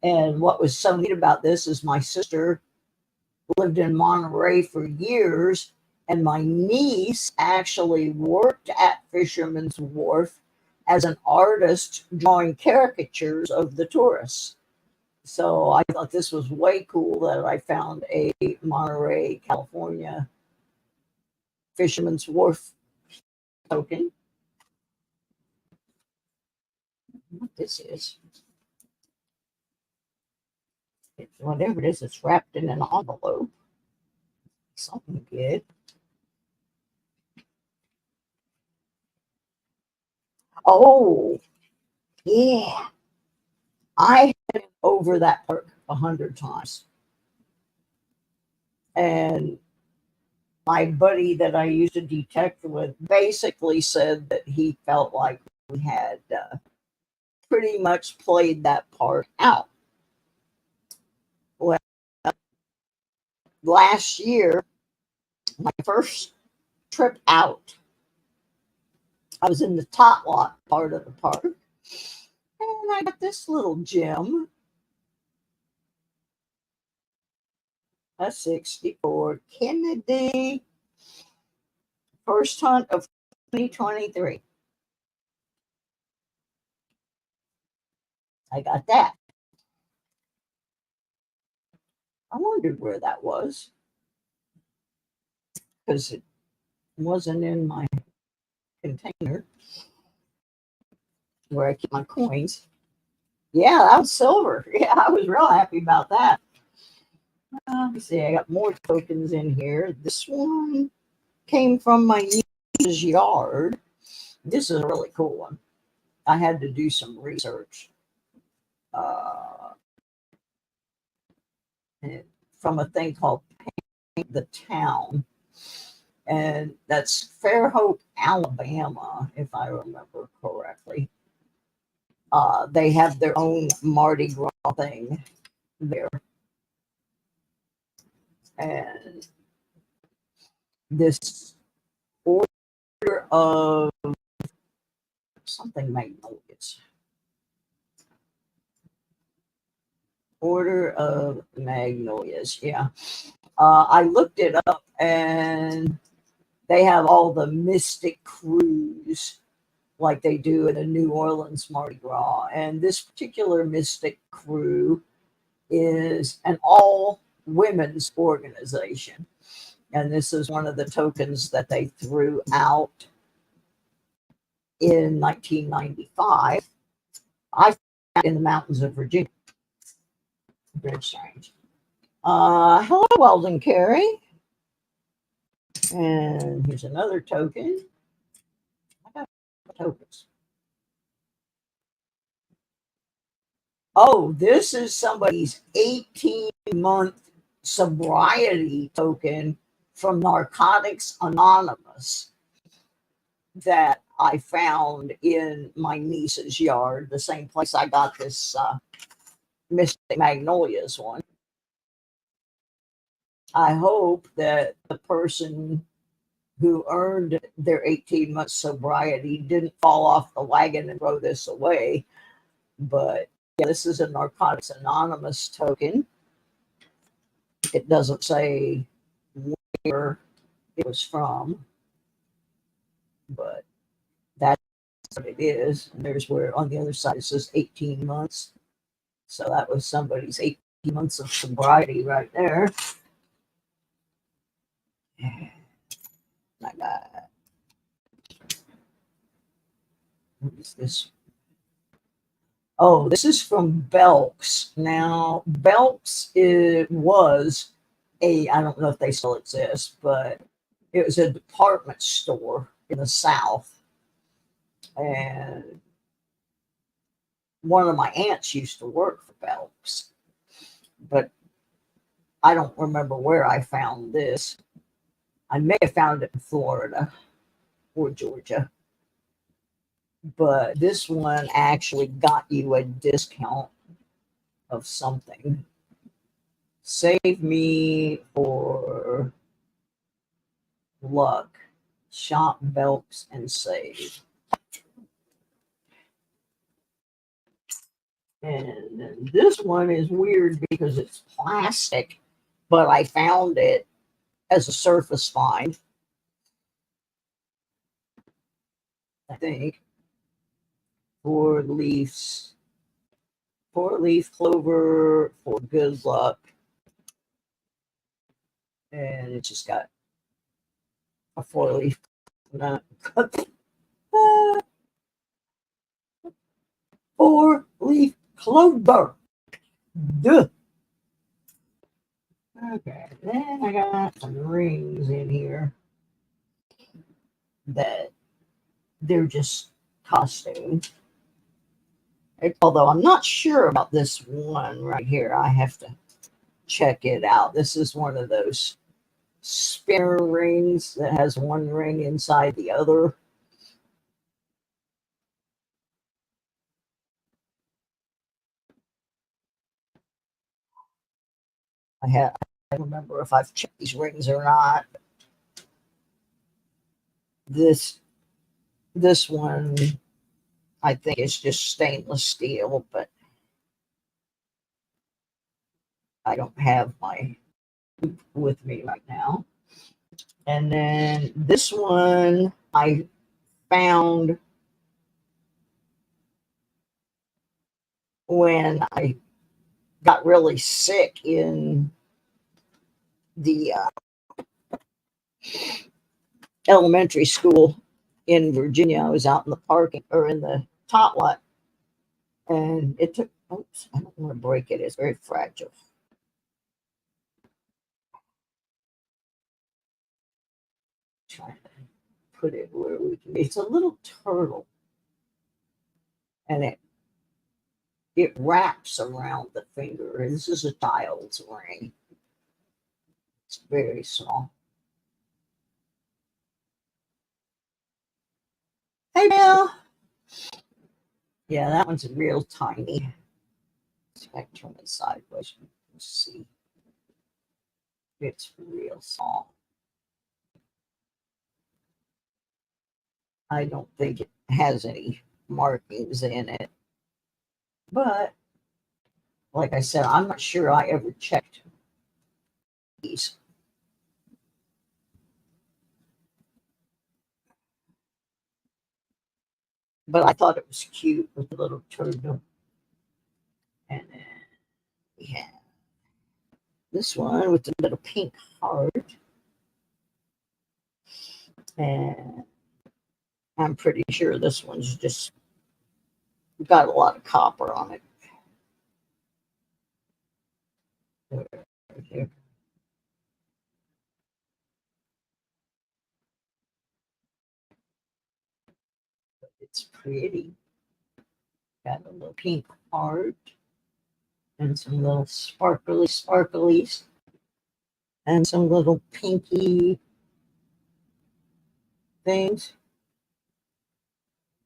And what was so neat about this is my sister lived in Monterey for years, and my niece actually worked at Fisherman's Wharf as an artist drawing caricatures of the tourists. So I thought this was way cool that I found a Monterey, California Fisherman's Wharf token. What this is. Whatever it is, it's wrapped in an envelope. Something good. Oh, yeah. I had over that park 100 times. And my buddy that I used to detect with basically said that he felt like we had pretty much played that part out. Well, last year, my first trip out, I was in the tot lot part of the park, and I got this little gem, a 64 Kennedy, first hunt of 2023. I got that. I wondered where that was because it wasn't in my container where I keep my coins. Yeah, that was silver. Yeah, I was real happy about that. Let's see, I got more tokens in here. This one came from my niece's yard. This is a really cool one. I had to do some research from a thing called Paint the Town. And that's Fairhope, Alabama, if I remember correctly. They have their own Mardi Gras thing there. And this order of something magnolias. Order of magnolias, yeah. I looked it up, and they have all the mystic crews like they do in a New Orleans Mardi Gras. And this particular mystic crew is an all women's organization. And this is one of the tokens that they threw out in 1995. I found it in the mountains of Virginia. Very strange. Hello, Weldon Carey. And here's another token. I got tokens. Oh, this is somebody's 18-month sobriety token from Narcotics Anonymous that I found in my niece's yard, the same place I got this Mystic Magnolias one. I hope that the person who earned their 18 months sobriety didn't fall off the wagon and throw this away. But yeah, this is a Narcotics Anonymous token. It doesn't say where it was from, but that's what it is. And there's where on the other side it says 18 months. So that was somebody's 18 months of sobriety right there. I got, what is this? Oh, this is from Belk's. Now, Belk's was I don't know if they still exist, but it was a department store in the South. And one of my aunts used to work for Belk's, but I don't remember where I found this. I may have found it in Florida or Georgia, but this one actually got you a discount of something. Save me for luck. Shop Belks and save. And then this one is weird because it's plastic, but I found it as a surface find. I think. 4 leaf clover for good luck. And it just got a 4-leaf. 4-leaf clover. Duh. Okay, then I got some rings in here that they're just costume. Although I'm not sure about this one right here. I have to check it out. This is one of those spinner rings that has one ring inside the other. I don't remember if I've checked these rings or not. This one I think is just stainless steel, but I don't have my hoop with me right now. And then this one I found when I got really sick in the elementary school in Virginia. I was out in the parking or in the tot lot, and it took, oops, I don't want to break it. It's very fragile. Trying to put it where we can. It's a little turtle, and it wraps around the finger. This is a child's ring. It's very small. Hey, Bill. Yeah, that one's real tiny. I can turn it sideways. Let's see. It's real small. I don't think it has any markings in it. But like I said, I'm not sure I ever checked these. But I thought it was cute with the little turtle. And then we have this one with the little pink heart. And I'm pretty sure this one's just got a lot of copper on it. Right here. It's pretty. Got a little pink heart and some little sparklies and some little pinky things.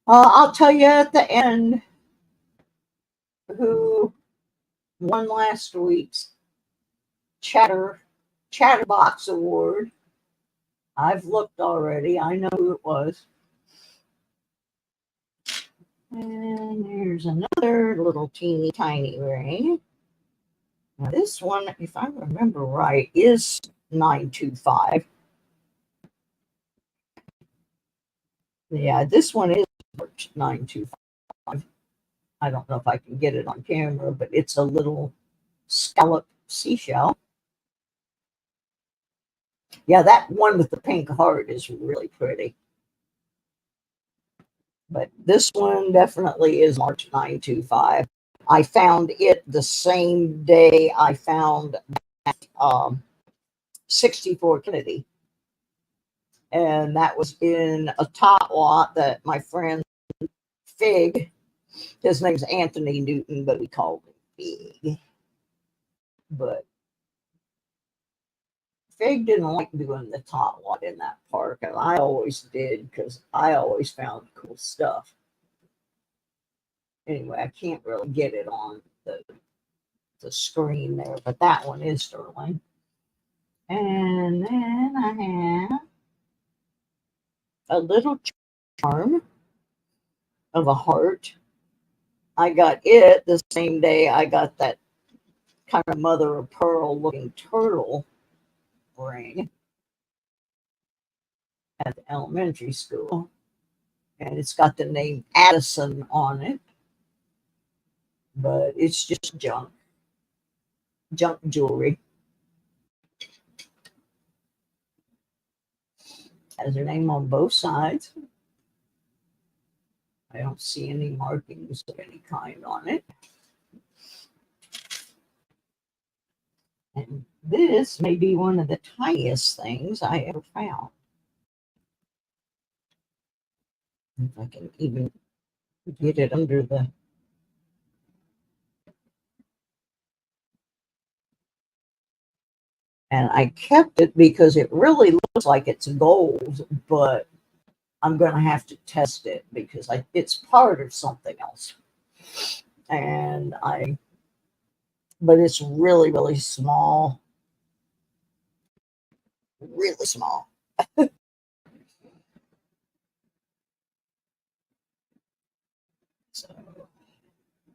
I'll tell you at the end who won last week's Chatterbox Award. I've looked already. I know who it was. And there's another little teeny tiny ring. Now this one, if I remember right, is 925. Yeah, this one is 925. I don't know if I can get it on camera, but it's a little scallop seashell. Yeah, that one with the pink heart is really pretty. But this one definitely is March 925. I found it the same day I found that 64 Kennedy. And that was in a top lot that my friend Fig, his name's Anthony Newton, but we called him Fig. But Fig didn't like doing the top lot in that park, and I always did because I always found cool stuff. Anyway, I can't really get it on the screen there, but that one is sterling. And then I have a little charm of a heart. I got it the same day I got that kind of mother of pearl looking turtle ring at the elementary school. And it's got the name Addison on it. But it's just junk jewelry. Has her name on both sides. I don't see any markings of any kind on it. And this may be one of the tiniest things I ever found. If I can even get it under the... And I kept it because it really looks like it's gold, but I'm going to have to test it because it's part of something else. But it's really, really small. Really small. So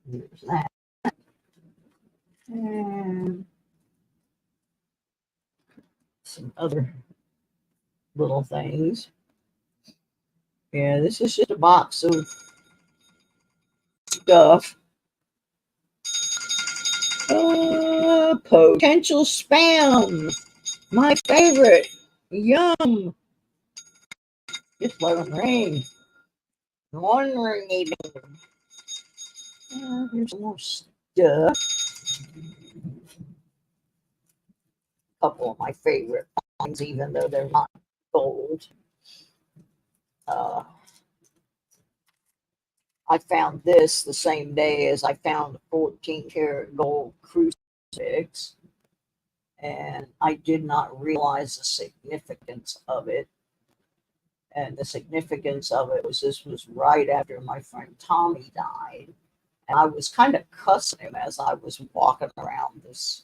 there's that. And some other little things. Yeah, this is just a box of stuff. Potential spam. My favorite. Yum. Just let them ring. One ring even. Here's more stuff. A couple of my favorite ones, even though they're not gold. I found this the same day as I found a 14-karat gold crucifix, and I did not realize the significance of it. And the significance of it was this was right after my friend Tommy died, and I was kind of cussing him as I was walking around this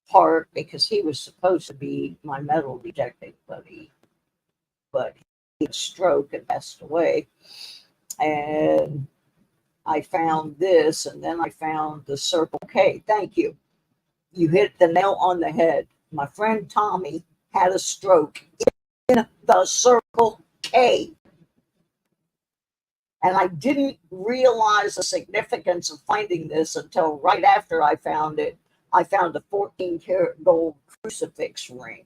part because he was supposed to be my metal detecting buddy, but he had a stroke and passed away. And I found this, and then I found the Circle K. Thank you. You hit the nail on the head. My friend Tommy had a stroke in the Circle K. And I didn't realize the significance of finding this until right after I found it. I found a 14-karat gold crucifix ring.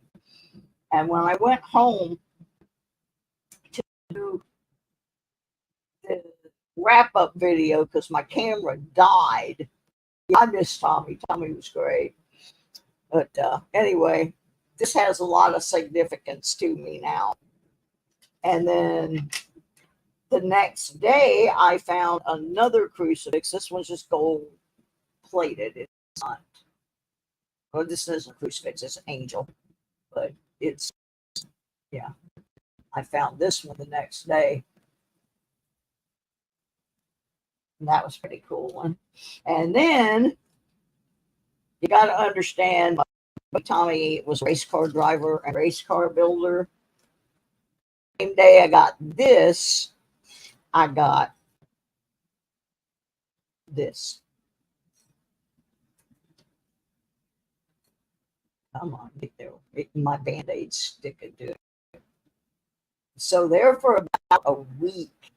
And when I went home to do the wrap-up video, because my camera died, I miss Tommy. Tommy was great. But anyway, this has a lot of significance to me now. And then the next day, I found another crucifix. This one's just gold plated. It's not, well, this isn't a crucifix, it's an angel. But it's, yeah. I found this one the next day. And that was a pretty cool one. And then you got to understand, Tommy was a race car driver and race car builder. Same day I got this, I got this. Come on, get there. My Band-Aid sticking to it. So there for about a week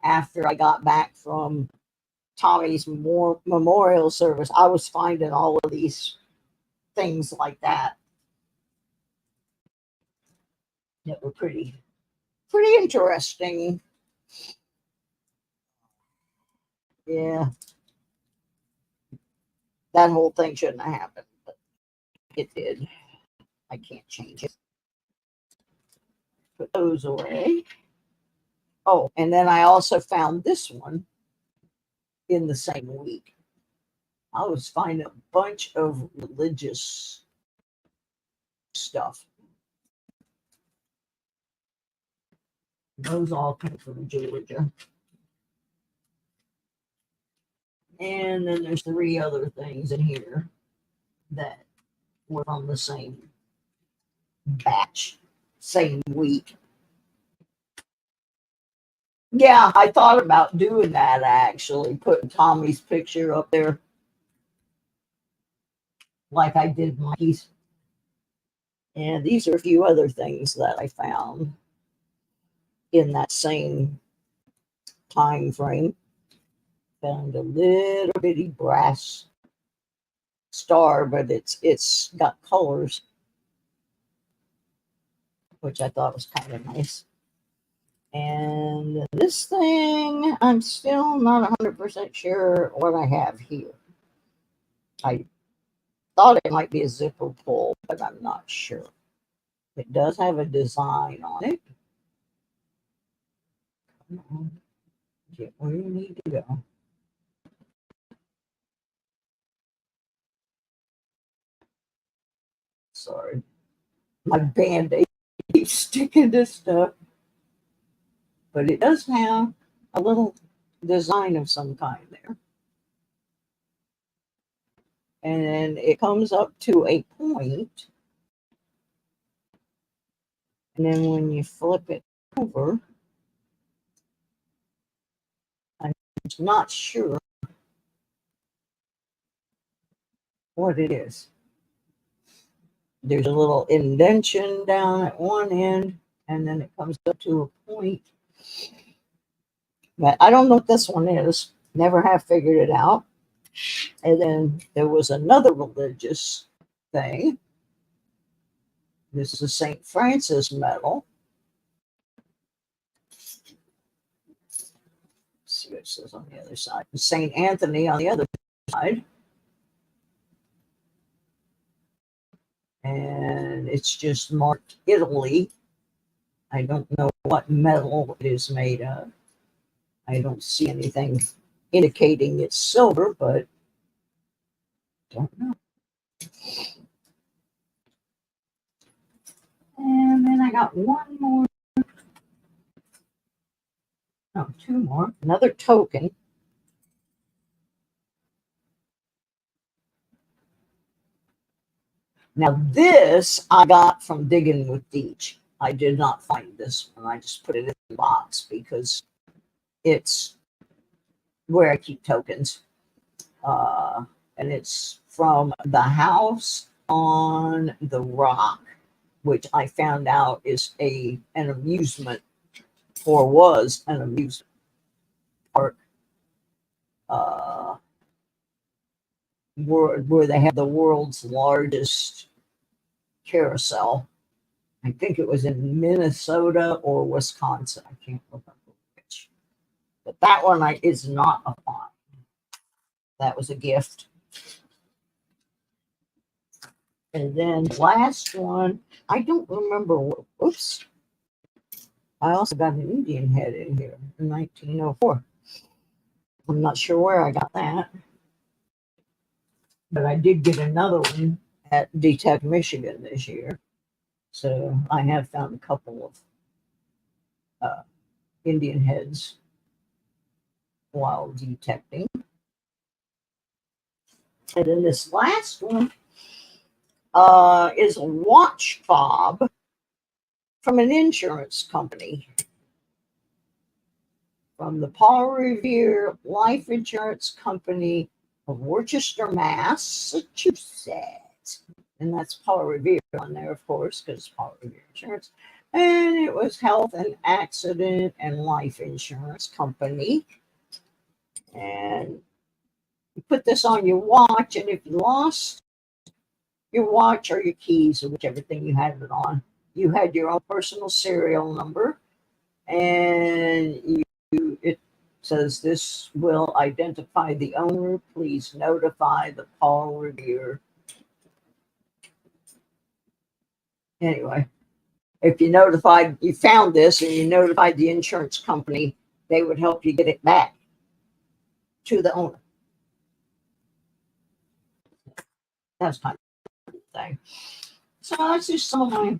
after I got back from Tommy's memorial service, I was finding all of these things like that that were pretty interesting. Yeah, that whole thing shouldn't have happened, but it did. I can't change it. Put those away. Oh, and then I also found this one in the same week. I was finding a bunch of religious stuff. Those all come from Georgia. And then there's 3 other things in here that were from the same batch, same week. Yeah, I thought about doing that actually, putting Tommy's picture up there like I did Mikey's. And these are a few other things that I found in that same time frame. Found a little bitty brass star, but it's got colors, which I thought was kind of nice. And this thing, I'm still not 100% sure what I have here. I thought it might be a zipper pull, but I'm not sure. It does have a design on it. Come on, get where you need to go. Sorry, my Band-Aid keeps sticking to stuff. But it does have a little design of some kind there. And then it comes up to a point. And then when you flip it over, I'm not sure what it is. There's a little indentation down at one end, and then it comes up to a point. But I don't know what this one is. Never have figured it out. And then there was another religious thing. This is a St. Francis medal. Let's see what it says on the other side. St. Anthony on the other side. And it's just marked Italy. I don't know what metal it is made of. I don't see anything indicating it's silver, but don't know. And then I got one more. No, 2 more. Another token. Now this I got from Digging with Deej. I did not find this one. I just put it in the box because it's where I keep tokens. And it's from the House on the Rock, which I found out is an amusement, or was an amusement park, where they have the world's largest carousel. I think it was in Minnesota or Wisconsin. I can't remember which. But that one is not a find. That was a gift. And then last one, I don't remember. Oops. I also got an Indian head in here in 1904. I'm not sure where I got that. But I did get another one at DTEC, Michigan this year. So I have found a couple of Indian heads while detecting. And then this last one is a watch fob from an insurance company. From the Paul Revere Life Insurance Company of Worcester, Massachusetts. And that's Paul Revere on there, of course, because Paul Revere Insurance. And it was Health and Accident and Life Insurance Company. And you put this on your watch, and if you lost your watch or your keys or whichever thing you had it on, you had your own personal serial number, and it says this will identify the owner. Please notify the Paul Revere. Anyway, if you found this and you notified the insurance company, they would help you get it back to the owner. That's kind of thing. So that's just some of my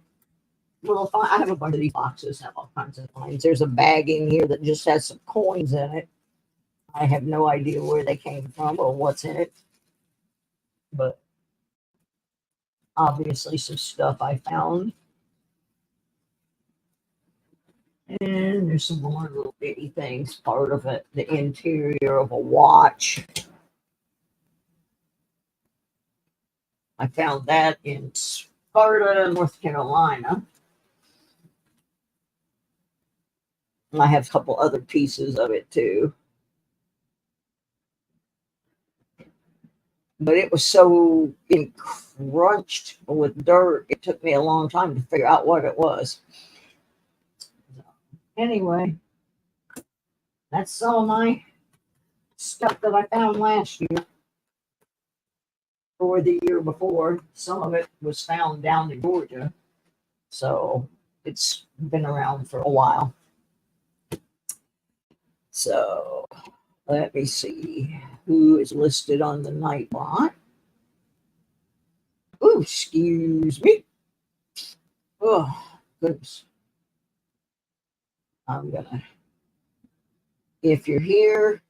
little fun. I have a bunch of these boxes that have all kinds of finds. There's a bag in here that just has some coins in it. I have no idea where they came from or what's in it, but obviously some stuff I found. And there's some more little bitty things, part of it, the interior of a watch. I found that in Sparta, North Carolina. And I have a couple other pieces of it too. But it was so encrunched with dirt, it took me a long time to figure out what it was. Anyway, that's some of my stuff that I found last year or the year before. Some of it was found down in Georgia, so it's been around for a while. So let me see who is listed on the Nightbot. Oh, excuse me. Oh, goodness. I'm gonna, if you're here,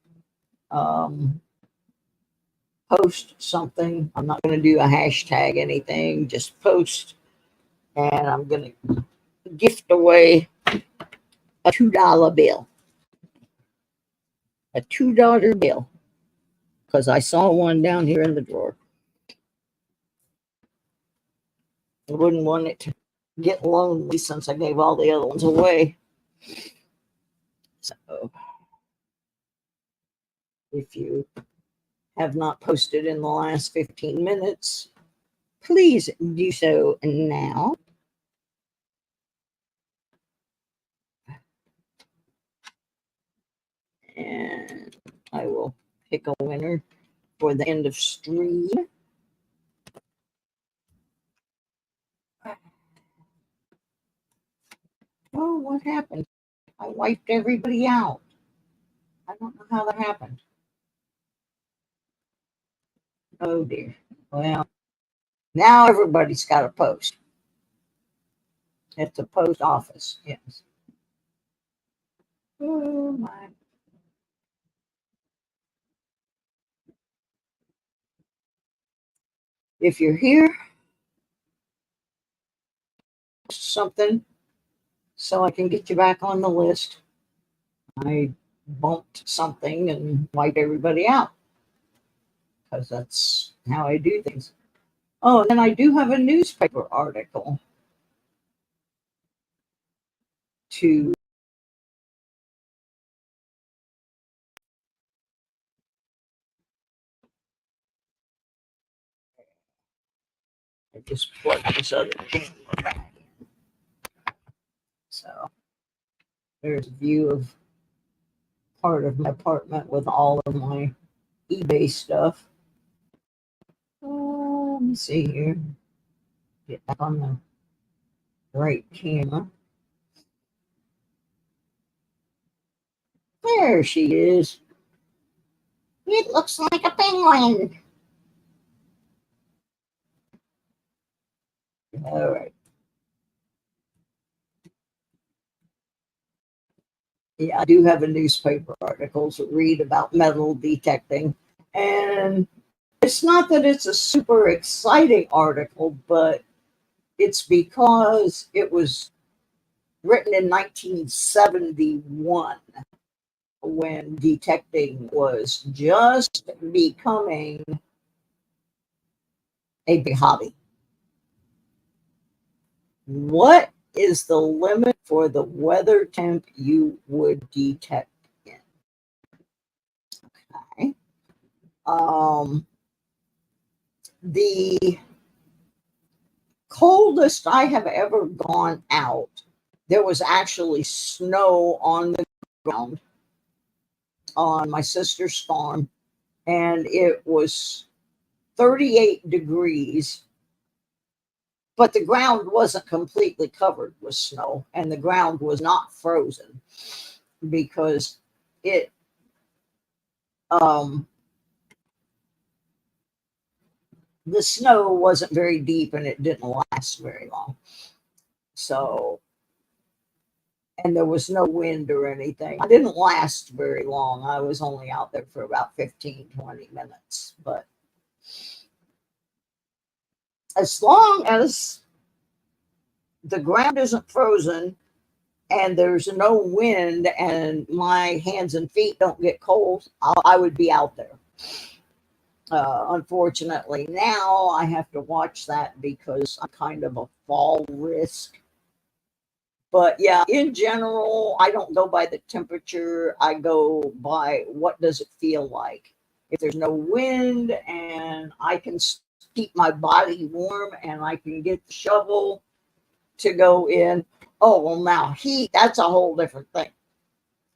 post something. I'm not gonna do a hashtag anything, just post, and I'm gonna gift away a $2 bill. A $2 bill, because I saw one down here in the drawer. I wouldn't want it to get lonely since I gave all the other ones away. So if you have not posted in the last 15 minutes, please do so now. And I will pick a winner for the end of stream. Oh, what happened? I wiped everybody out. I don't know how that happened. Oh dear. Well, now everybody's got a post at the post office. Yes. Oh my. If you're here, something so I can get you back on the list. I bumped something and wiped everybody out because that's how I do things. Oh, and I do have a newspaper article to I just plug this other camera back in. So there's a view of part of my apartment with all of my eBay stuff. Let me see here. Get back on the right camera. There she is. It looks like a penguin. All right. Yeah, I do have a newspaper article to read about metal detecting. And it's not that it's a super exciting article, but it's because it was written in 1971 when detecting was just becoming a big hobby. What is the limit for the weather temp you would detect in? Okay. The coldest I have ever gone out, there was actually snow on the ground on my sister's farm, and it was 38 degrees, but the ground wasn't completely covered with snow, and the ground was not frozen because it the snow wasn't very deep and it didn't last very long. So, and there was no wind or anything. I didn't last very long. I was only out there for about 15, 20 minutes. But as long as the ground isn't frozen and there's no wind and my hands and feet don't get cold, I would be out there. Unfortunately, now I have to watch that because I'm kind of a fall risk. But yeah, in general, I don't go by the temperature. I go by what does it feel like. If there's no wind and I can keep my body warm and I can get the shovel to go in. Oh, well, now heat, that's a whole different thing.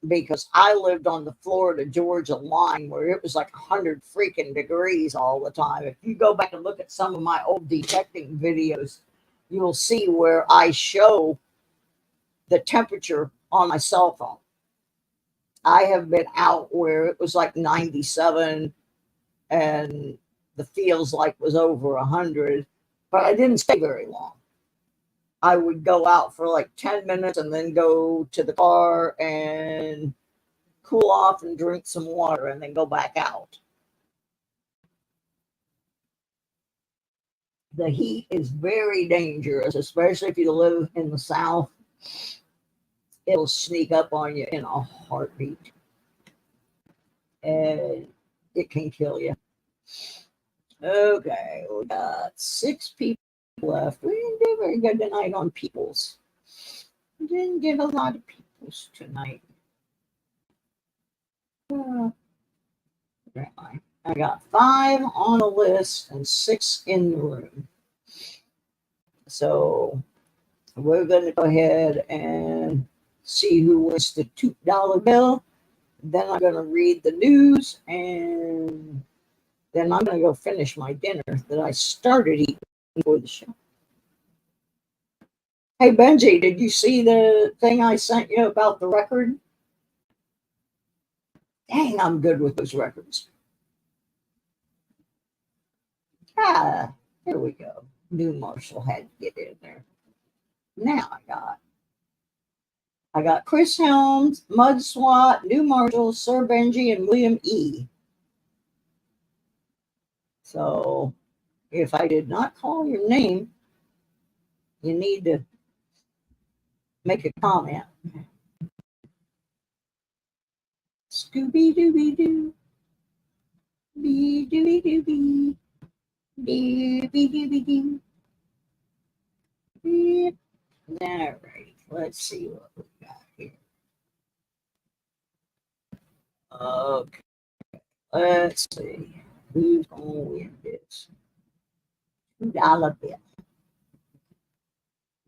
Because I lived on the Florida-Georgia line where it was like 100 freaking degrees all the time. If you go back and look at some of my old detecting videos, you'll see where I show the temperature on my cell phone. I have been out where it was like 97 and the feels like was over 100, but I didn't stay very long. I would go out for like 10 minutes and then go to the car and cool off and drink some water and then go back out. The heat is very dangerous, especially if you live in the South. It'll sneak up on you in a heartbeat. And it can kill you. Okay, we got 6 people left. We didn't do very good tonight on peoples. We didn't get a lot of peoples tonight. I got 5 on the list and 6 in the room. So we're going to go ahead and see who wins the $2 bill. Then I'm going to read the news, and then I'm going to go finish my dinner that I started eating before the show. Hey, Benji, did you see the thing I sent you about the record? Dang, I'm good with those records. Here we go. New Marshall had to get in there. Now I got Chris Helms, Mud Swat, New Marshall, Sir Benji, and William E. So if I did not call your name, you need to make a comment. Scooby Dooby Doo. Bee Dooby Dooby. Dooby Dooby Doo. Yep. All right. Let's see what we got here. Okay. Let's see. Who's going to win this? $2 bill.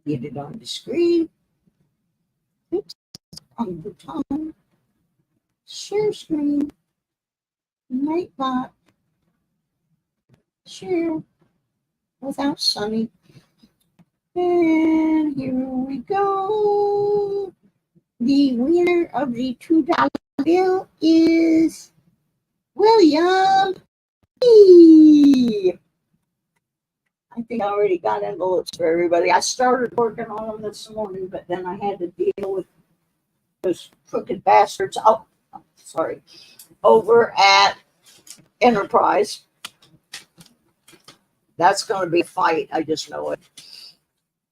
Get it on the screen. Oops. On the button. Share screen. Nightbot. Share. Without Sunny. And here we go. The winner of the $2 bill is William E. I think I already got envelopes for everybody. I started working on them this morning, but then I had to deal with those crooked bastards. Oh, sorry. Over at Enterprise. That's going to be a fight. I just know it.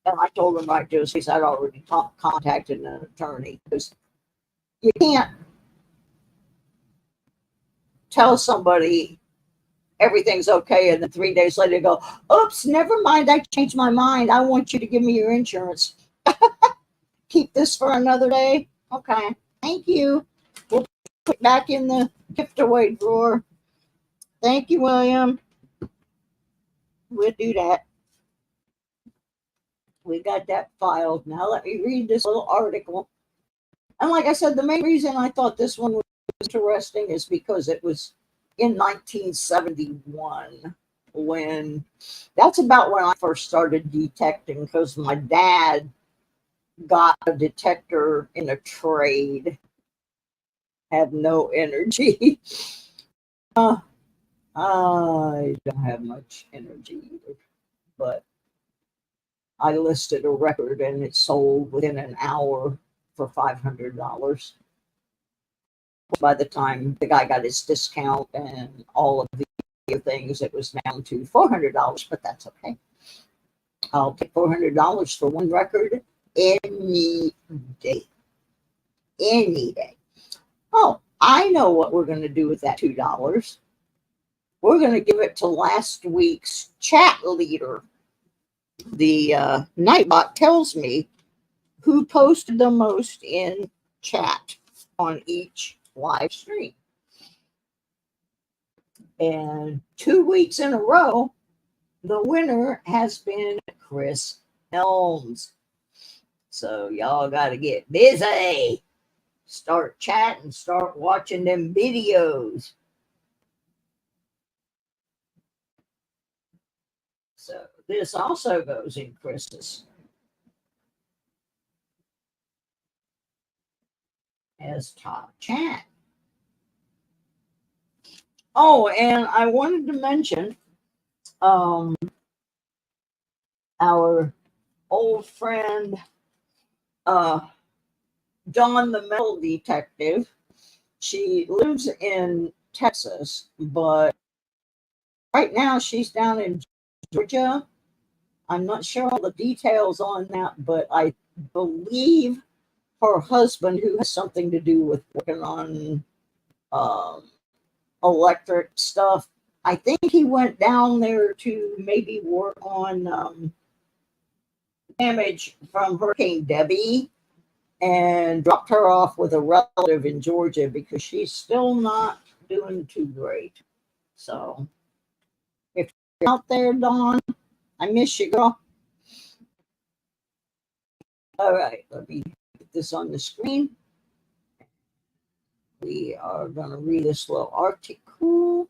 And I told him right to his face I'd already contacted an attorney, because you can't tell somebody everything's okay and then 3 days later go, oops, never mind, I changed my mind. I want you to give me your insurance. Keep this for another day. Okay, thank you. We'll put it back in the gift away drawer. Thank you, William. We'll do that. We got that filed. Now let me read this little article. And like I said, the main reason I thought this one was interesting is because it was in 1971, when that's about when I first started detecting, because my dad got a detector in a trade. Had no energy. I don't have much energy either, but I listed a record and it sold within an hour for $500. By the time the guy got his discount and all of the other things, it was down to $400, but that's okay. I'll take $400 for one record any day. Any day. Oh, I know what we're going to do with that $2. We're going to give it to last week's chat leader. The Nightbot tells me who posted the most in chat on each live stream. And 2 weeks in a row, the winner has been Chris Helms. So y'all got to get busy. Start chatting, start watching them videos. So this also goes in Chris's as top chat. Oh, and I wanted to mention our old friend Dawn the Metal Detective. She lives in Texas, but right now she's down in Georgia. I'm not sure all the details on that, but I believe her husband, who has something to do with working on electric stuff, I think he went down there to maybe work on damage from Hurricane Debbie and dropped her off with a relative in Georgia because she's still not doing too great. So if you're out there, Dawn, I miss you, girl. All right, let me put this on the screen. We are going to read this little article.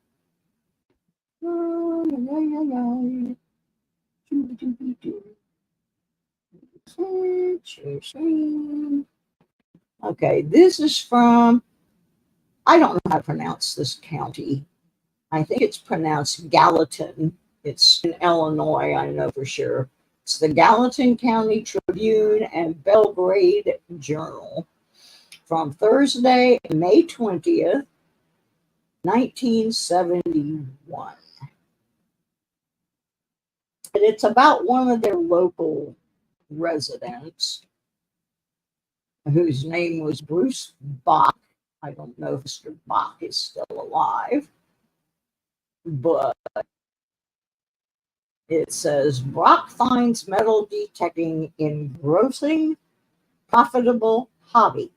Okay, this is from, I don't know how to pronounce this county. I think it's pronounced Gallatin. It's in Illinois, I know for sure. It's the Gallatin County Tribune and Belgrade Journal from Thursday, May 20th, 1971. And it's about one of their local residents whose name was Bruce Bach. I don't know if Mr. Bach is still alive, but it says Brock finds metal detecting engrossing, profitable hobby.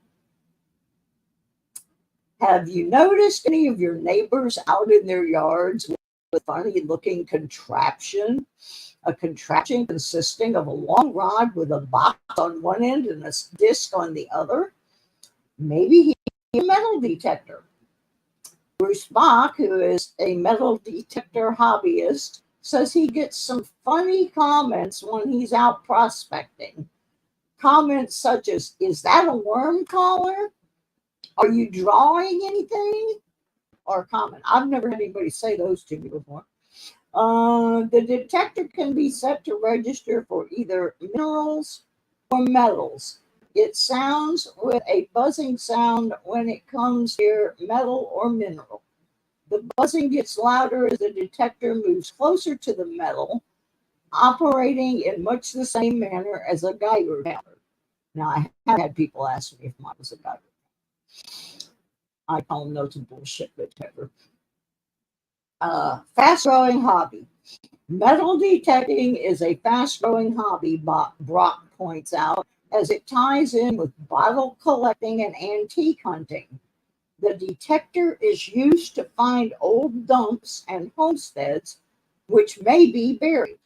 Have you noticed any of your neighbors out in their yards with a funny looking contraption? A contraption consisting of a long rod with a box on one end and a disc on the other? Maybe he's a metal detector. Bruce Bach, who is a metal detector hobbyist, says he gets some funny comments when he's out prospecting. Comments such as, "Is that a worm collar? Are you drawing anything?" Or comment. I've never had anybody say those to me before. The detector can be set to register for either minerals or metals. It sounds with a buzzing sound when it comes near metal or mineral. The buzzing gets louder as the detector moves closer to the metal, operating in much the same manner as a Geiger counter. Now, I have had people ask me if mine was a Geiger. I call them those bullshit, whatever. Fast-growing hobby. Metal detecting is a fast-growing hobby, Brock points out, as it ties in with bottle collecting and antique hunting. The detector is used to find old dumps and homesteads which may be buried.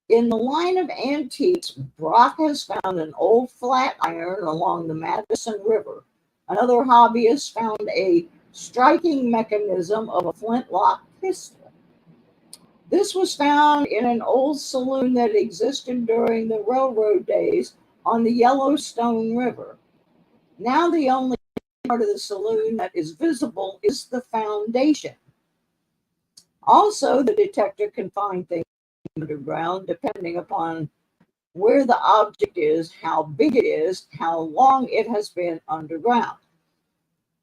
In the line of antiques, Brock has found an old flat iron along the Madison River. Another hobbyist found a striking mechanism of a flintlock pistol. This was found in an old saloon that existed during the railroad days on the Yellowstone River. Now the only part of the saloon that is visible is the foundation. Also, the detector can find things underground depending upon where the object is, how big it is, how long it has been underground.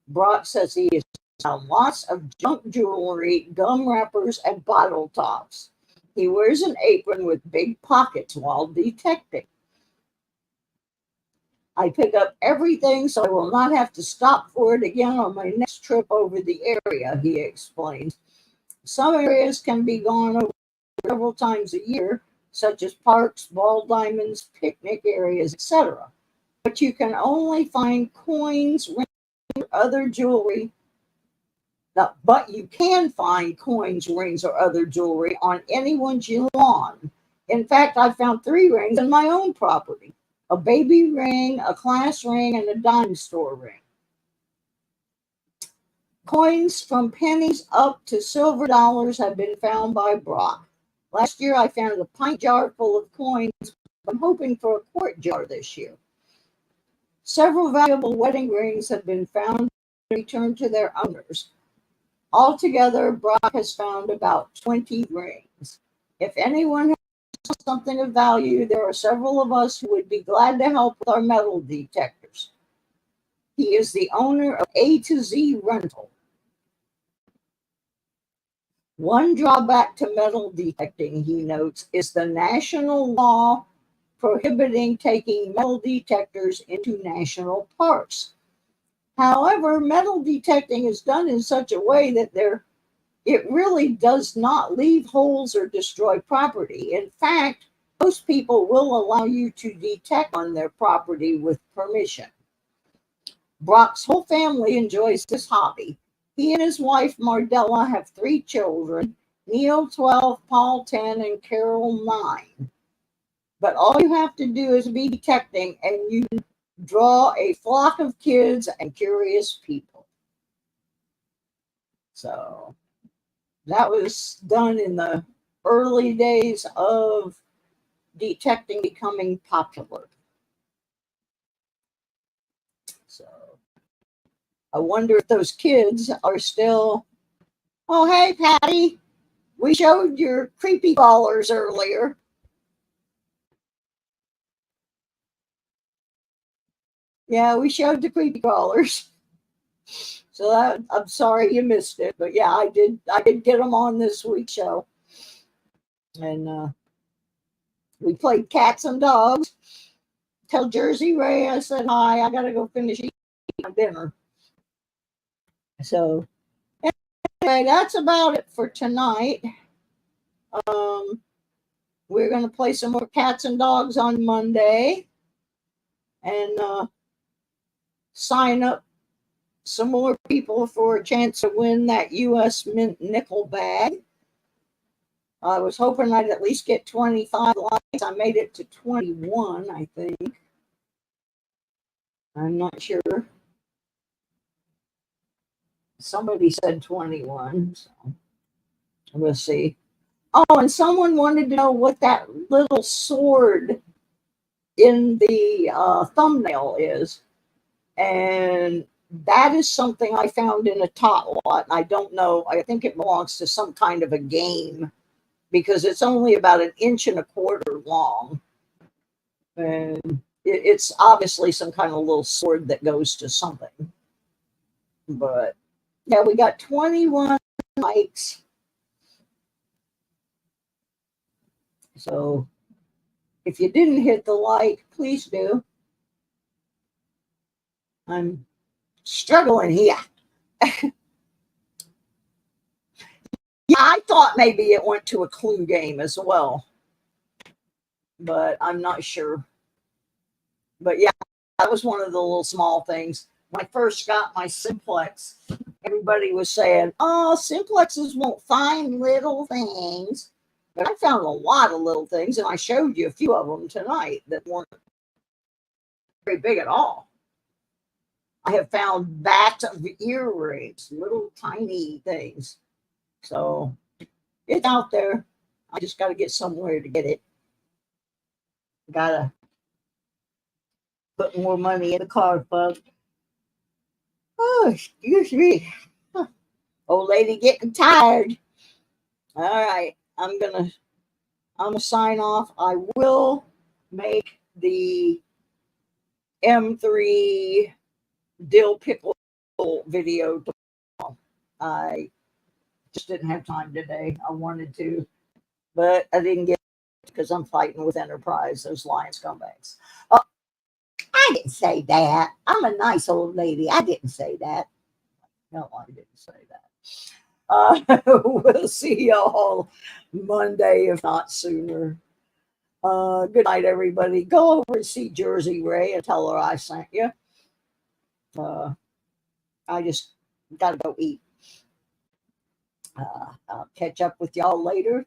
Brock says he has found lots of junk jewelry, gum wrappers, and bottle tops. He wears an apron with big pockets while detecting. I pick up everything so I will not have to stop for it again on my next trip over the area, he explains. Some areas can be gone over several times a year, such as parks, ball diamonds, picnic areas, etc. But you can only find coins, rings, or other jewelry. But you can find coins, rings, or other jewelry on anyone's lawn. In fact, I found 3 rings on my own property: a baby ring, a class ring, and a dime store ring. Coins from pennies up to silver dollars have been found by Brock. Last year, I found a pint jar full of coins. I'm hoping for a quart jar this year. Several valuable wedding rings have been found and returned to their owners. Altogether, Brock has found about 20 rings. If anyone has something of value, there are several of us who would be glad to help with our metal detectors. He is the owner of A to Z Rental. One drawback to metal detecting, he notes, is the national law prohibiting taking metal detectors into national parks. However, metal detecting is done in such a way that it really does not leave holes or destroy property. In fact, most people will allow you to detect on their property with permission. Brock's whole family enjoys this hobby. He and his wife, Mardella, have 3 children, Neil 12, Paul 10, and Carol 9. But all you have to do is be detecting, and you draw a flock of kids and curious people. So that was done in the early days of detecting becoming popular. So I wonder if those kids are still, "Oh, hey, Patty, we showed your creepy crawlers earlier." Yeah, we showed the creepy crawlers. So I'm sorry you missed it, but yeah, I did get them on this week's show, and we played cats and dogs, tell Jersey Ray I said hi. I got to go finish eating my dinner. So, anyway, that's about it for tonight. We're going to play some more Cats and Dogs on Monday. And sign up some more people for a chance to win that U.S. Mint nickel bag. I was hoping I'd at least get 25 likes. I made it to 21, I think. I'm not sure. Somebody said 21, so we'll see. Oh, and someone wanted to know what that little sword in the thumbnail is. And that is something I found in a tot lot. I don't know. I think it belongs to some kind of a game because it's only about 1.25 inches long. And it's obviously some kind of little sword that goes to something. But yeah, we got 21 likes. So if you didn't hit the like, please do. I'm struggling here. Yeah, I thought maybe it went to a clue game as well, but I'm not sure. But yeah, that was one of the little small things. When I first got my simplex, everybody was saying, oh, simplexes won't find little things. But I found a lot of little things, and I showed you a few of them tonight that weren't very big at all. I have found bats of earrings, little tiny things. So it's out there. I just got to get somewhere to get it. Got to put more money in the card fund. Oh, excuse me. Huh. Old lady getting tired. All right. I'm gonna sign off. I will make the M3 dill pickle video tomorrow. I just didn't have time today. I wanted to, but I didn't get it because I'm fighting with Enterprise, those lion scumbags. Oh, I didn't say that. I'm a nice old lady. I didn't say that. No, I didn't say that. We'll see y'all Monday, if not sooner. Good night, everybody. Go over and see Jersey Ray and tell her I sent you. I just got to go eat. I'll catch up with y'all later.